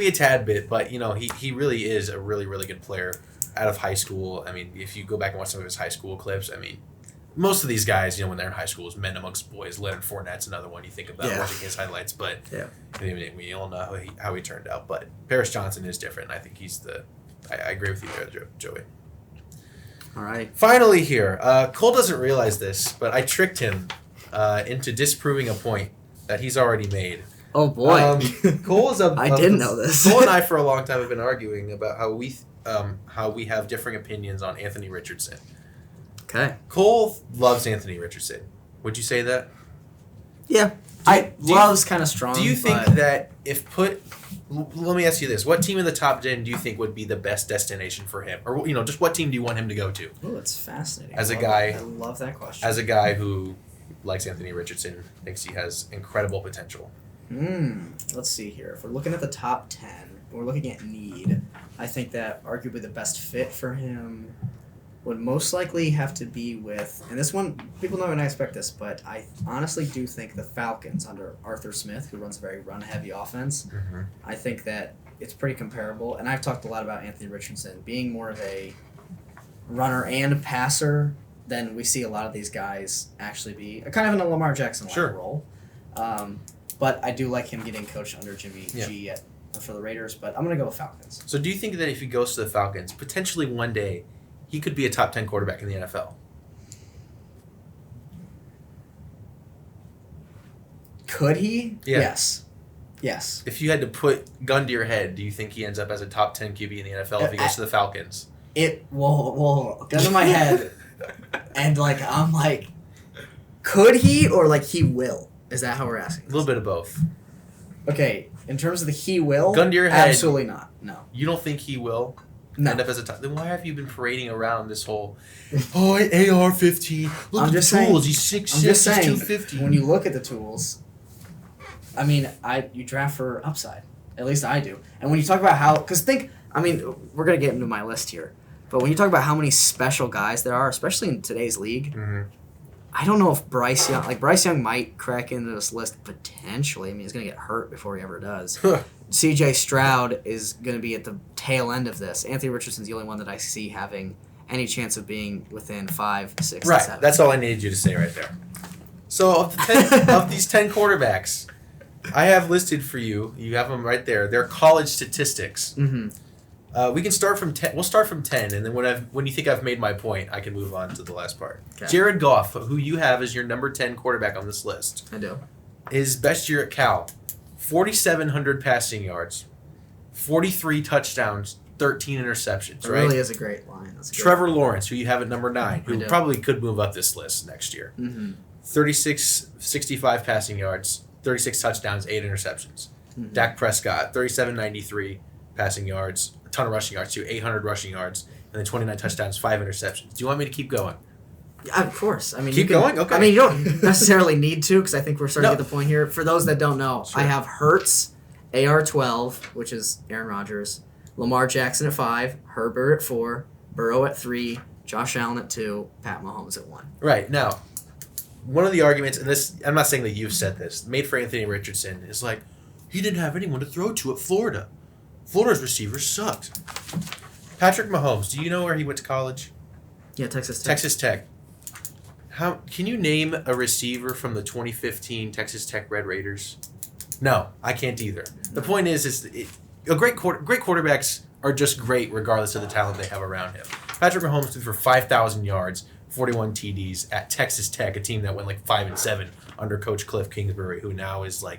a tad bit, but he really is a really, really good player out of high school. I mean, if you go back and watch some of his high school clips, I mean, most of these guys, when they're in high school, is men amongst boys. Leonard Fournette's another one you think about watching his highlights, but we all know how he turned out. But Paris Johnson is different. I think he's I agree with you there, Joey. All right. Finally here, Cole doesn't realize this, but I tricked him into disproving a point that he's already made. Oh boy. Cole is I didn't know this. Cole and I for a long time have been arguing about how we have differing opinions on Anthony Richardson. Okay. Cole loves Anthony Richardson. Would you say that? Yeah. Love's kind of strong. Do you think that let me ask you this. What team in the top 10 do you think would be the best destination for him? Or, just what team do you want him to go to? Oh, that's fascinating. I love that question. As a guy who likes Anthony Richardson, thinks he has incredible potential. Let's see here. If we're looking at the top 10, we're looking at need. I think that arguably the best fit for him would most likely have to be with, and this one, people don't even expect this, but I honestly do think the Falcons under Arthur Smith, who runs a very run-heavy offense, I think that it's pretty comparable. And I've talked a lot about Anthony Richardson being more of a runner and passer than we see a lot of these guys actually be. Kind of in a Lamar Jackson-like role. But I do like him getting coached under Jimmy G for the Raiders, but I'm going to go with Falcons. So do you think that if he goes to the Falcons, potentially one day, he could be a top 10 quarterback in the NFL? Could he? Yeah. Yes. If you had to put gun to your head, do you think he ends up as a top 10 QB in the NFL if he goes to the Falcons? It will gun to my head, and I'm like, could he or he will? Is that how we're asking? A little bit of both. Okay, in terms of the he will, gun to your head. Absolutely not. No. You don't think he will? No. End up as a top. Then why have you been parading around this whole AR-15? Look at the tools. He's 6'6", he's 250. When you look at the tools, I mean, you draft for upside. At least I do. And when you talk about we're gonna get into my list here, but when you talk about how many special guys there are, especially in today's league, I don't know if Bryce Young might crack into this list potentially. I mean, he's gonna get hurt before he ever does. C.J. Stroud is going to be at the tail end of this. Anthony Richardson's the only one that I see having any chance of being within 5, 6, right. 7. That's all I needed you to say right there. So of these 10 quarterbacks, I have listed for you. You have them right there. They're college statistics. We can start from 10. We'll start from 10, and then when you think I've made my point, I can move on to the last part. Okay. Jared Goff, who you have as your number 10 quarterback on this list. I do. His best year at Cal. 4,700 passing yards, 43 touchdowns, 13 interceptions. It really is a great line. Trevor Lawrence, who you have at number 9, who probably could move up this list next year. 3665 passing yards, 36 touchdowns, 8 interceptions. Dak Prescott, 3793 passing yards, a ton of rushing yards too, 800 rushing yards, and then 29 touchdowns, 5 interceptions. Do you want me to keep going? Yeah, of course. I mean, keep going. Okay. I mean, you don't necessarily need to because I think we're starting to get the point here. For those that don't know, I have Hurts, AR-12, which is Aaron Rodgers, Lamar Jackson at 5, Herbert at 4, Burrow at 3, Josh Allen at 2, Pat Mahomes at 1. Right. Now, one of the arguments, and this, I'm not saying that you've said this, made for Anthony Richardson is he didn't have anyone to throw to at Florida. Florida's receivers sucked. Patrick Mahomes, do you know where he went to college? Yeah, Texas Tech. Texas Tech. Can you name a receiver from the 2015 Texas Tech Red Raiders? No, I can't either. The point is great quarterbacks are just great regardless of the talent they have around him. Patrick Mahomes threw for 5,000 yards, 41 TDs at Texas Tech, a team that went 5-7 under Coach Cliff Kingsbury, who now is I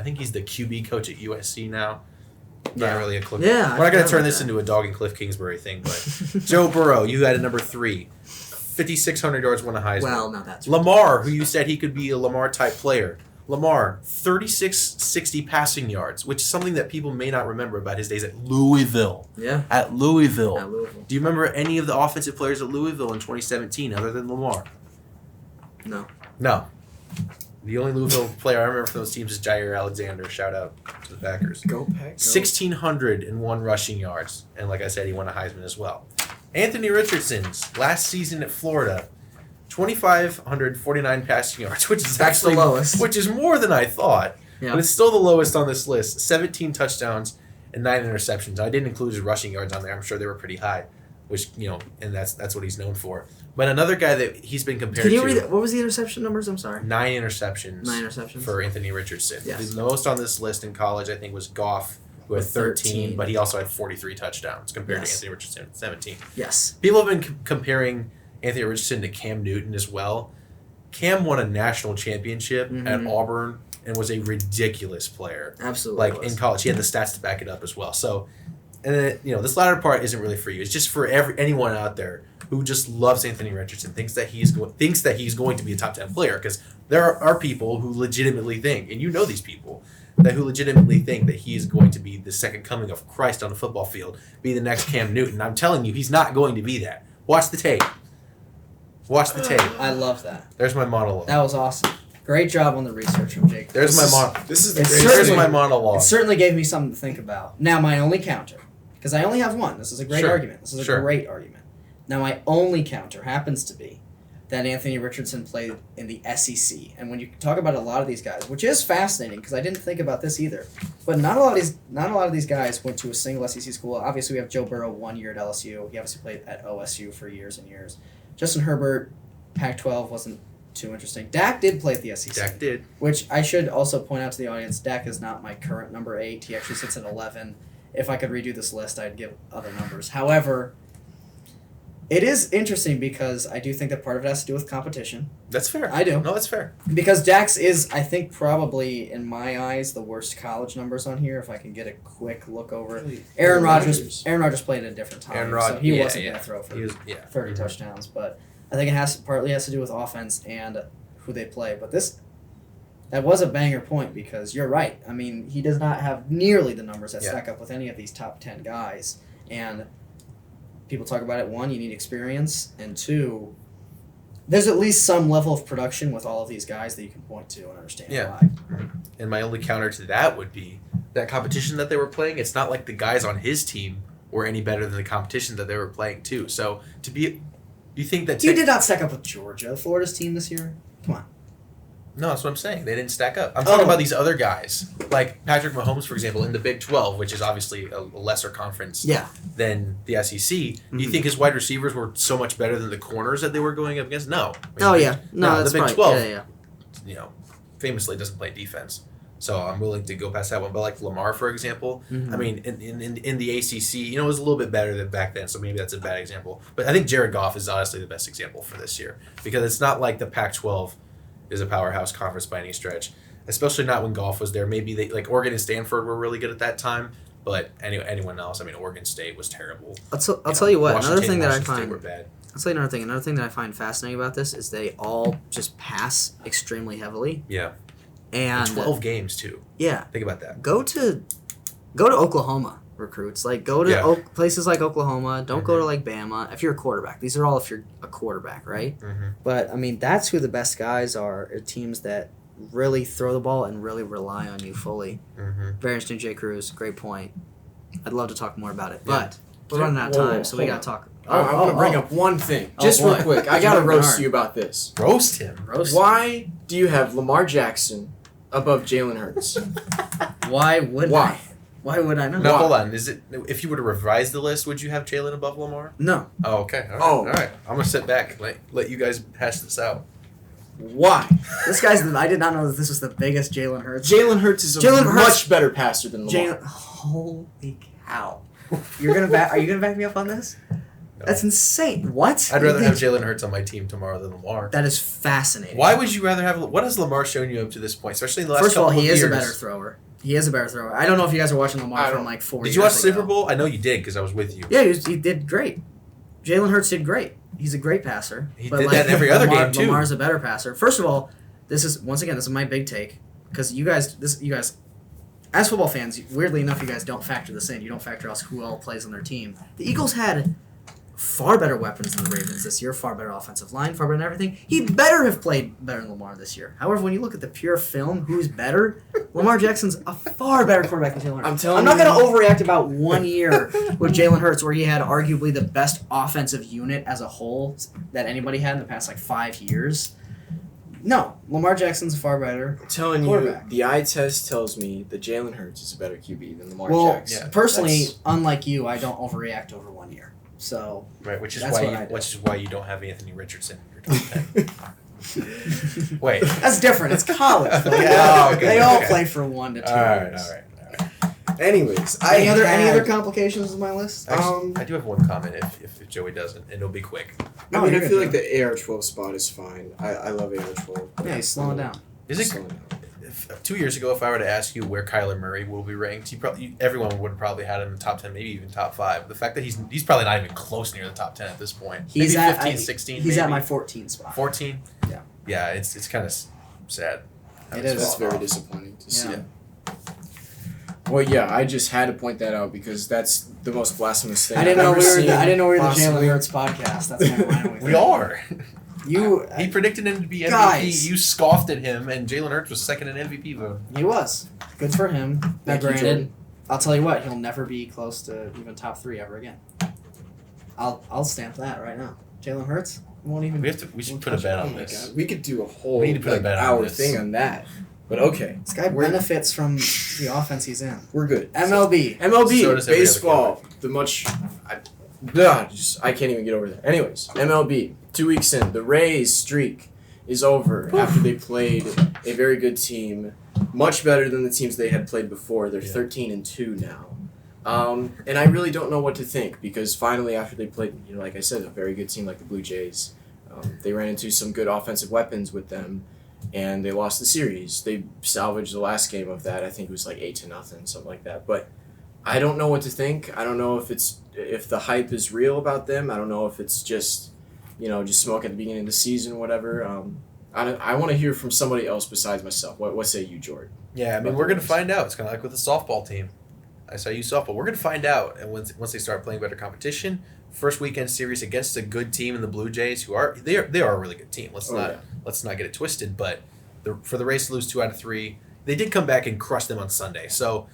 think he's the QB coach at USC now. Not really a Cliff. Yeah, we're not going to turn this into a dog and Cliff Kingsbury thing, but Joe Burrow, you had a number 3. 5,600 yards, won a Heisman. Well, no, that's Lamar, who you said he could be a Lamar-type player. Lamar, 3,660 passing yards, which is something that people may not remember about his days at Louisville. Yeah. At Louisville. Do you remember any of the offensive players at Louisville in 2017 other than Lamar? No. The only Louisville player I remember from those teams is Jair Alexander. Shout out to the Packers. Go Pack. 1,601 rushing yards. And like I said, he won a Heisman as well. Anthony Richardson's last season at Florida, 2,549 passing yards, which is actually the lowest. Which is more than I thought. Yeah. But it's still the lowest on this list. 17 touchdowns and 9 interceptions. I didn't include his rushing yards on there. I'm sure they were pretty high, which, and that's what he's known for. But another guy that he's been compared to... Can you read that? What was the interception numbers? I'm sorry. 9 interceptions. 9 interceptions. For Anthony Richardson. Yes. The most on this list in college, I think, was Goff, who had 13, but he also had 43 touchdowns compared to Anthony Richardson at 17. Yes. People have been comparing Anthony Richardson to Cam Newton as well. Cam won a national championship at Auburn and was a ridiculous player. Absolutely. Like in college, he had the stats to back it up as well. So, and then, this latter part isn't really for you. It's just for anyone out there who just loves Anthony Richardson, thinks that he's going to be a top 10 player, because there are people who legitimately think, and these people, who legitimately think that he is going to be the second coming of Christ on the football field, be the next Cam Newton. I'm telling you, he's not going to be that. Watch the tape. Watch the tape. I love that. There's my monologue. That was awesome. Great job on the research from Jake. There's my monologue. There's my monologue. It certainly gave me something to think about. Now, my only counter, because I only have one. This is a great argument. This is a great argument. Now, my only counter happens to be that Anthony Richardson played in the SEC. And when you talk about a lot of these guys, which is fascinating because I didn't think about this either, but not a lot of these guys went to a single SEC school. Obviously, we have Joe Burrow 1 year at LSU. He obviously played at OSU for years and years. Justin Herbert, Pac-12 wasn't too interesting. Dak did play at the SEC. Dak did. Which I should also point out to the audience, Dak is not my current number 8. He actually sits at 11. If I could redo this list, I'd give other numbers. However, it is interesting because I do think that part of it has to do with competition. That's fair. I do. No, that's fair. Because Dak's is, I think, probably, in my eyes, the worst college numbers on here, if I can get a quick look over it. Aaron Rodgers played at a different time, so he wasn't going to throw for 30 touchdowns. But I think it partly has to do with offense and who they play. But that was a banger point because you're right. I mean, he does not have nearly the numbers that stack up with any of these top 10 guys. And people talk about it. 1, you need experience. And 2, there's at least some level of production with all of these guys that you can point to and understand why. And my only counter to that would be that competition that they were playing, it's not like the guys on his team were any better than the competition that they were playing too. So you think that... You did not stack up with Georgia, Florida's team this year? Come on. No, that's what I'm saying. They didn't stack up. I'm talking about these other guys. Like Patrick Mahomes, for example, in the Big 12, which is obviously a lesser conference than the SEC. Mm-hmm. Do you think his wide receivers were so much better than the corners that they were going up against? No. That's the Big right. 12, famously doesn't play defense. So I'm willing to go past that one. But like Lamar, for example, I mean, in the ACC, it was a little bit better than back then. So maybe that's a bad example. But I think Jared Goff is honestly the best example for this year. Because it's not like the Pac-12 is a powerhouse conference by any stretch, especially not when Goff was there. Maybe like Oregon and Stanford were really good at that time, but anyone else, I mean, Oregon State was terrible. I'll tell you what. Another thing that I find fascinating about this is they all just pass extremely heavily. Yeah, and 12 games too. Yeah, think about that. Go to Oklahoma. Recruits, like go to places like Oklahoma. Don't go to like Bama. If you're a quarterback, these are all if you're a quarterback, right? Mm-hmm. But I mean, that's who the best guys are teams that really throw the ball and really rely on you fully. Mm-hmm. Very interesting, Jay Cruz. Great point. I'd love to talk more about it, but we're running out of time, so we gotta talk. I want to bring up one thing, just real quick. I gotta roast you about this. Roast him. Why do you have Lamar Jackson above Jalen Hurts? Why would I not? No, hold on. Is it if you were to revise the list, would you have Jalen above Lamar? No. Oh, okay. All right. I'm gonna sit back and let you guys hash this out. Why? I did not know that this was the biggest Jalen Hurts. Jalen Hurts is a much better passer than Lamar. Holy cow! Are you gonna back me up on this? No. That's insane. What? I'd rather have Jalen Hurts on my team tomorrow than Lamar. That is fascinating. Why would you rather have? What has Lamar shown you up to this point, especially in the last couple of years? First of all, he is a better thrower. He is a better thrower. I don't know if you guys are watching Lamar from like 4 years ago. Did you watch the Super Bowl? I know you did because I was with you. Yeah, he did great. Jalen Hurts did great. He's a great passer. He did that in every other game too. Lamar's a better passer. First of all, this is my big take because you guys, as football fans, weirdly enough, you guys don't factor this in. You don't factor out who all plays on their team. The Eagles had far better weapons than the Ravens this year, far better offensive line, far better than everything. He'd better have played better than Lamar this year. However, when you look at the pure film, who's better? Lamar Jackson's a far better quarterback than Jalen Hurts. I'm not going to overreact about 1 year with Jalen Hurts where he had arguably the best offensive unit as a whole that anybody had in the past 5 years. No, Lamar Jackson's a far better quarterback. You, the eye test tells me that Jalen Hurts is a better QB than Lamar Jackson. Well, personally, unlike you, I don't overreact over 1 year. So right, which is why you don't have Anthony Richardson in your top 10. Wait, that's different. It's college. They all play for 1 to 2 years. All right. Anyways, any other complications with my list? Actually, I do have one comment if Joey doesn't, and it'll be quick. I feel like the AR-12 spot is fine. I love AR-12. Yeah, he's slowing down. Is it? 2 years ago, if I were to ask you where Kyler Murray will be ranked, everyone would have probably had him in the top 10, maybe even top 5. The fact that he's probably not even close near the top 10 at this point. He's maybe at 15, 16. He's maybe. at my 14 spot. 14. Yeah. Yeah, it's kind of sad. It That's is. very disappointing to see. Yeah. Well, yeah, I just had to point that out because that's the most blasphemous thing I didn't know I've we ever were. seen. I didn't know we were the possibly. Jalen Hurts podcast. That's kind of why We are. You. He predicted him to be MVP. Guys. You scoffed at him, and Jalen Hurts was second in MVP vote. He was. Good for him. Now, Thank you, granted, Jordan. I'll tell you what. He'll never be close to even top 3 ever again. I'll stamp that right now. Jalen Hurts won't even. We should put a bet Oh on my this. God, we could do a whole We need to put a bet on hour this. thing on that. But okay, This guy benefits from the offense he's in. we're good. MLB. MLB, So does every other baseball, I can't even get over there. Anyways, MLB, 2 weeks in, the Rays streak is over after they played a very good team, much better than the teams they had played before. They're 13-2 now. And I really don't know what to think because finally after they played, like I said, a very good team like the Blue Jays, they ran into some good offensive weapons with them. And they lost the series. They salvaged the last game of that. I think it was like 8-0, something like that. But I don't know what to think. I don't know if the hype is real about them. I don't know if it's just smoke at the beginning of the season, whatever. I want to hear from somebody else besides myself. What say you, Jordan? Yeah, I mean, we're going to find out. It's kind of like with the softball team. I saw you softball. We're going to find out. And once they start playing better competition, first weekend series against a good team in the Blue Jays, they are a really good team. Let's not get it twisted. But for the Rays to lose 2 out of 3, they did come back and crush them on Sunday. So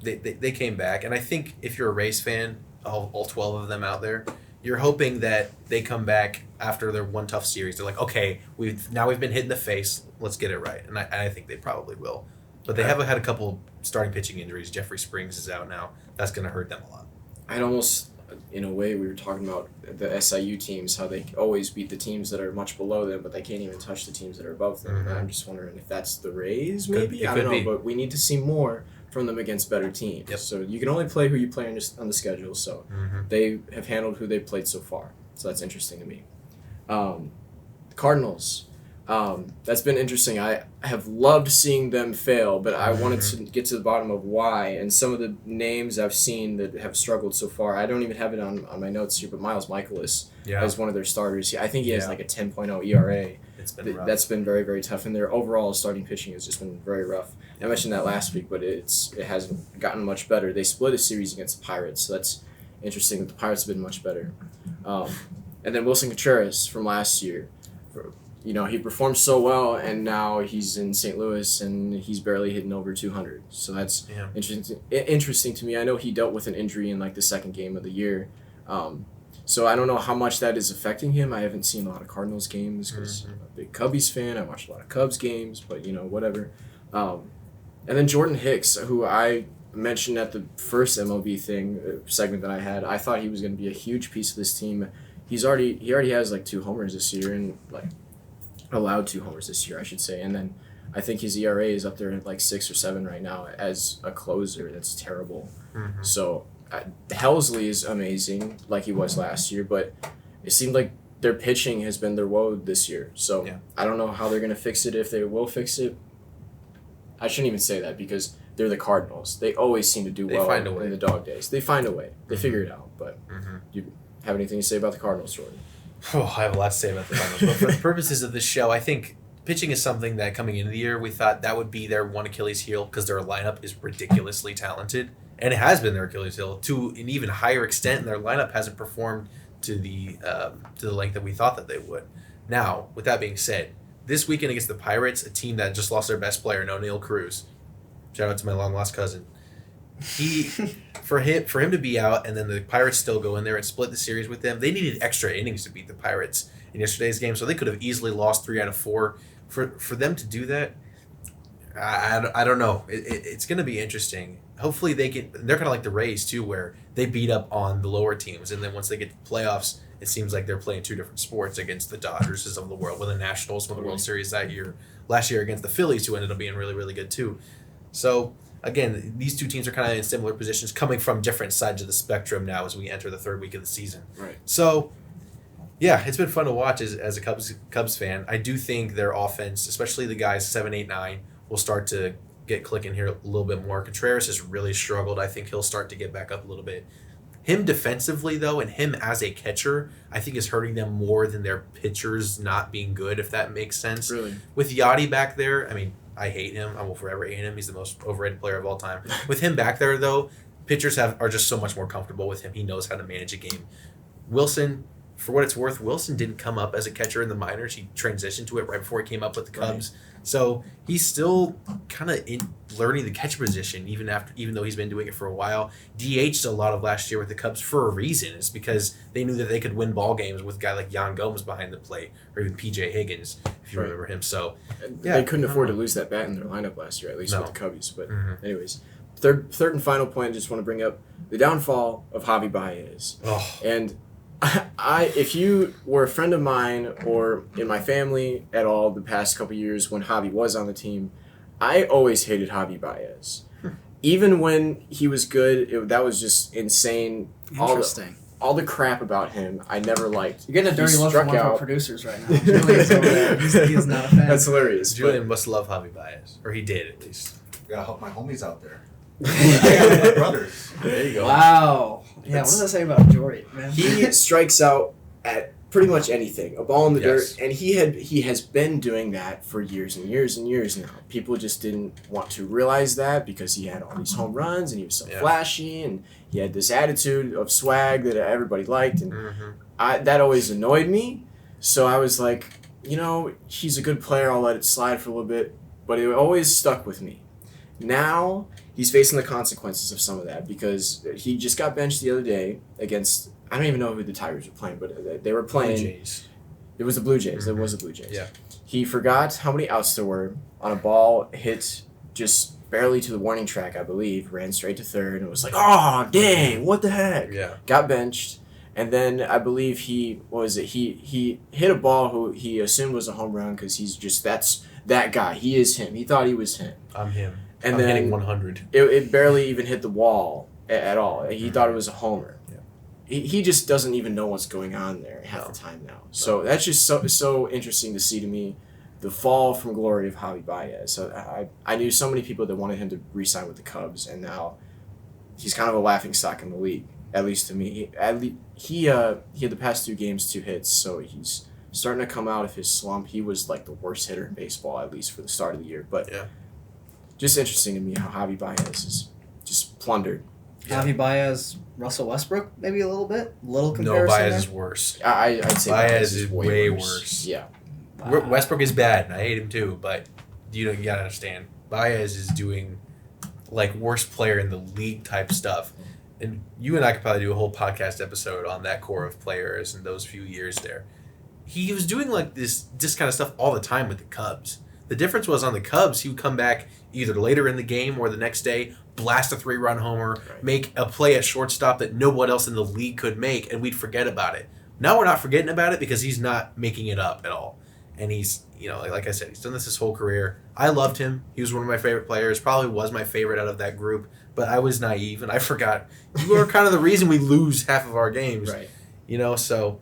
they came back. And I think if you're a Rays fan, all 12 of them out there, you're hoping that they come back after their one tough series. They're like, okay, we've been hit in the face. Let's get it right. And I think they probably will. But they have had a couple starting pitching injuries. Jeffrey Springs is out now. That's going to hurt them a lot. I'd almost, in a way, we were talking about the SIU teams, how they always beat the teams that are much below them, but they can't even touch the teams that are above them. Mm-hmm. And I'm just wondering if that's the Rays, maybe? I could don't know, be. but we need to see more from them against better teams. Yep. So you can only play who you play on the schedule, so they have handled who they've played so far. So that's interesting to me. Cardinals. That's been interesting. I have loved seeing them fail, but I wanted to get to the bottom of why. And some of the names I've seen that have struggled so far, I don't even have it on my notes here, but Miles Michaelis is one of their starters. I think he has like a 10.0 ERA. It's been rough. That's been very, very tough. And their overall starting pitching has just been very rough. I mentioned that last week, but it hasn't gotten much better. They split a series against the Pirates, so that's interesting that the Pirates have been much better. And then Wilson Contreras from last year. He performed so well, and now he's in St. Louis, and he's barely hitting over 200. So that's interesting to me. I know he dealt with an injury in like the second game of the year. So I don't know how much that is affecting him. I haven't seen a lot of Cardinals games because I'm a big Cubbies fan. I watch a lot of Cubs games, but whatever. And then Jordan Hicks, who I mentioned at the first MLB segment that I had, I thought he was going to be a huge piece of this team. He already has like 2 homers this year, and like allowed 2 homers this year, I should say. And then I think his ERA is up there at like 6 or 7 right now as a closer. That's terrible. So Helsley is amazing, like he was last year, but it seemed like their pitching has been their woe this year. So I don't know how they're going to fix it, if they will fix it. I shouldn't even say that because they're the Cardinals. They always seem to do well in the dog days. They find a way. They figure it out. But you have anything to say about the Cardinals, Jordan? Oh, I have a lot to say about the Cardinals. But for the purposes of this show, I think pitching is something that coming into the year, we thought that would be their one Achilles heel because their lineup is ridiculously talented. And it has been their Achilles heel to an even higher extent, and their lineup hasn't performed to the length that we thought that they would. Now, with that being said, this weekend against the Pirates, a team that just lost their best player, O'Neill Cruz. Shout out to my long-lost cousin. For him to be out, and then the Pirates still go in there and split the series with them, they needed extra innings to beat the Pirates in yesterday's game, so they could have easily lost 3 out of 4. For them to do that, I don't know. It's going to be interesting. Hopefully they're kind of like the Rays too, where they beat up on the lower teams, and then once they get to the playoffs, it seems like they're playing 2 different sports against the Dodgers of the world, with the Nationals won the World Series that year. Last year against the Phillies, who ended up being really, really good too. So again, these 2 teams are kind of in similar positions, coming from different sides of the spectrum now as we enter the 3rd week of the season. Right. So, yeah, it's been fun to watch as a Cubs fan. I do think their offense, especially the guys 7, 8, 9, will start to get clicking here a little bit more. Contreras has really struggled. I think he'll start to get back up a little bit. Him defensively, though, and him as a catcher, I think is hurting them more than their pitchers not being good, if that makes sense. Really? With Yachty back there, I mean, I hate him. I will forever hate him. He's the most overrated player of all time. With him back there, though, pitchers are just so much more comfortable with him. He knows how to manage a game. Wilson, for what it's worth, Wilson didn't come up as a catcher in the minors. He transitioned to it right before he came up with the Cubs. Right. So he's still kind of learning the catcher position, even though he's been doing it for a while. DH'd a lot of last year with the Cubs for a reason. It's because they knew that they could win ball games with a guy like Yan Gomes behind the plate, or even P.J. Higgins, if you remember him. So they couldn't afford to lose that bat in their lineup last year, at least with the Cubbies. But anyways, third and final point, I just want to bring up the downfall of Javi Baez. Oh. And if you were a friend of mine or in my family at all the past couple years when Javi was on the team, I always hated Javi Baez. Even when he was good, that was just insane. Interesting. All the crap about him, I never liked. You're getting a dirty look from one of our producers right now. Julian's over there. He's not a fan. That's hilarious. Julian must love Javi Baez, or he did at least. Gotta help my homies out there. I got my brothers. There you go. Wow. Yeah, what does that say about Jordy, man? He strikes out at pretty much anything, a ball in the dirt, and he has been doing that for years and years and years now. People just didn't want to realize that because he had all these home runs and he was so flashy and he had this attitude of swag that everybody liked, and that always annoyed me. So I was like, he's a good player. I'll let it slide for a little bit, but it always stuck with me. Now he's facing the consequences of some of that because he just got benched the other day against, I don't even know who the Tigers were playing, but they were playing. Blue Jays. It was the Blue Jays. It was the Blue Jays. Yeah. He forgot how many outs there were on a ball hit just barely to the warning track, I believe, ran straight to third, and it was like, oh, dang, what the heck? Yeah. Got benched. And then I believe he hit a ball who he assumed was a home run because he's just, that's that guy. He is him. He thought he was him. I'm him. And I'm then hitting 100. It barely even hit the wall at all. He thought it was a homer. Yeah. He just doesn't even know what's going on there half the time now. So that's just so interesting to see to me, the fall from glory of Javi Baez. So I knew so many people that wanted him to re-sign with the Cubs, and now he's kind of a laughingstock in the league, at least to me. He had the past 2 games 2 hits, so he's starting to come out of his slump. He was like the worst hitter in baseball, at least for the start of the year. But just interesting to me how Javi Baez is just plundered. Javi Baez, Russell Westbrook, maybe a little bit? A little comparison No, Baez there? is worse. I'd say Baez is way worse. Yeah. Wow. Westbrook is bad, and I hate him too, but you gotta understand. Baez is doing like worst player in the league type stuff. And you and I could probably do a whole podcast episode on that core of players and those few years there. He was doing like this kind of stuff all the time with the Cubs. The difference was on the Cubs, he would come back either later in the game or the next day, blast a 3-run homer, make a play at shortstop that no one else in the league could make, and we'd forget about it. Now we're not forgetting about it because he's not making it up at all. And he's, like I said, he's done this his whole career. I loved him. He was one of my favorite players, probably was my favorite out of that group, but I was naive and I forgot. You are kind of the reason we lose half of our games. Right. So...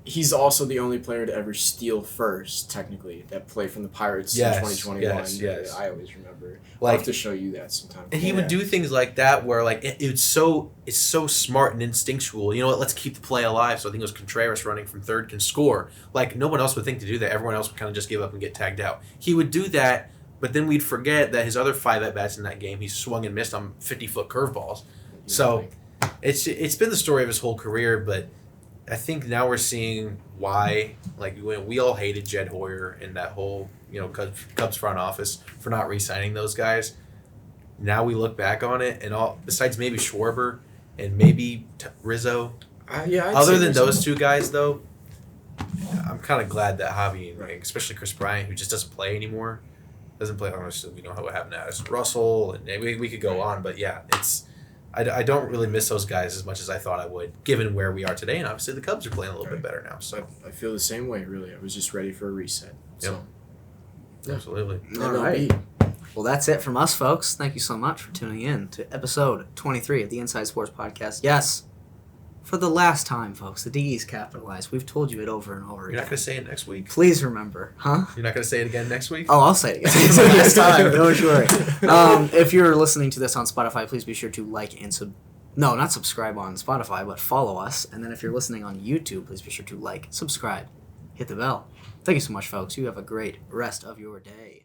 He's also the only player to ever steal first, technically, that played from the Pirates in 2021. Yes. I always remember. Like, I'll have to show you that sometime. And he would do things like that where like it's so smart and instinctual. You know what? Let's keep the play alive. So I think it was Contreras running from third can score. Like no one else would think to do that. Everyone else would kind of just give up and get tagged out. He would do that, but then we'd forget that his other 5 at-bats in that game, he swung and missed on 50-foot curveballs. So it's been the story of his whole career, but I think now we're seeing why, like, we all hated Jed Hoyer and that whole, Cubs front office for not re-signing those guys. Now we look back on it, and all besides maybe Schwarber and maybe Rizzo. Other than those 2 guys, though, I'm kind of glad that Javi, especially Chris Bryant, who just doesn't play anymore, doesn't play. Honestly, we know what happened to Addison Russell, and we could go on, but yeah, it's. I don't really miss those guys as much as I thought I would, given where we are today. And obviously the Cubs are playing a little bit better now. So I feel the same way, really. I was just ready for a reset. So. Yep. Absolutely. All right. Well, that's it from us, folks. Thank you so much for tuning in to episode 23 of the Inside Sports Podcast. Yes, For the last time, folks, the DE is capitalized. We've told you it over and over You're again. not going to say it next week? Please remember. Huh? You're not going to say it again next week? Oh, I'll say it again. It's the last time. Don't you worry. If you're listening to this on Spotify, please be sure to like and not subscribe on Spotify, but follow us. And then if you're listening on YouTube, please be sure to like, subscribe, hit the bell. Thank you so much, folks. You have a great rest of your day.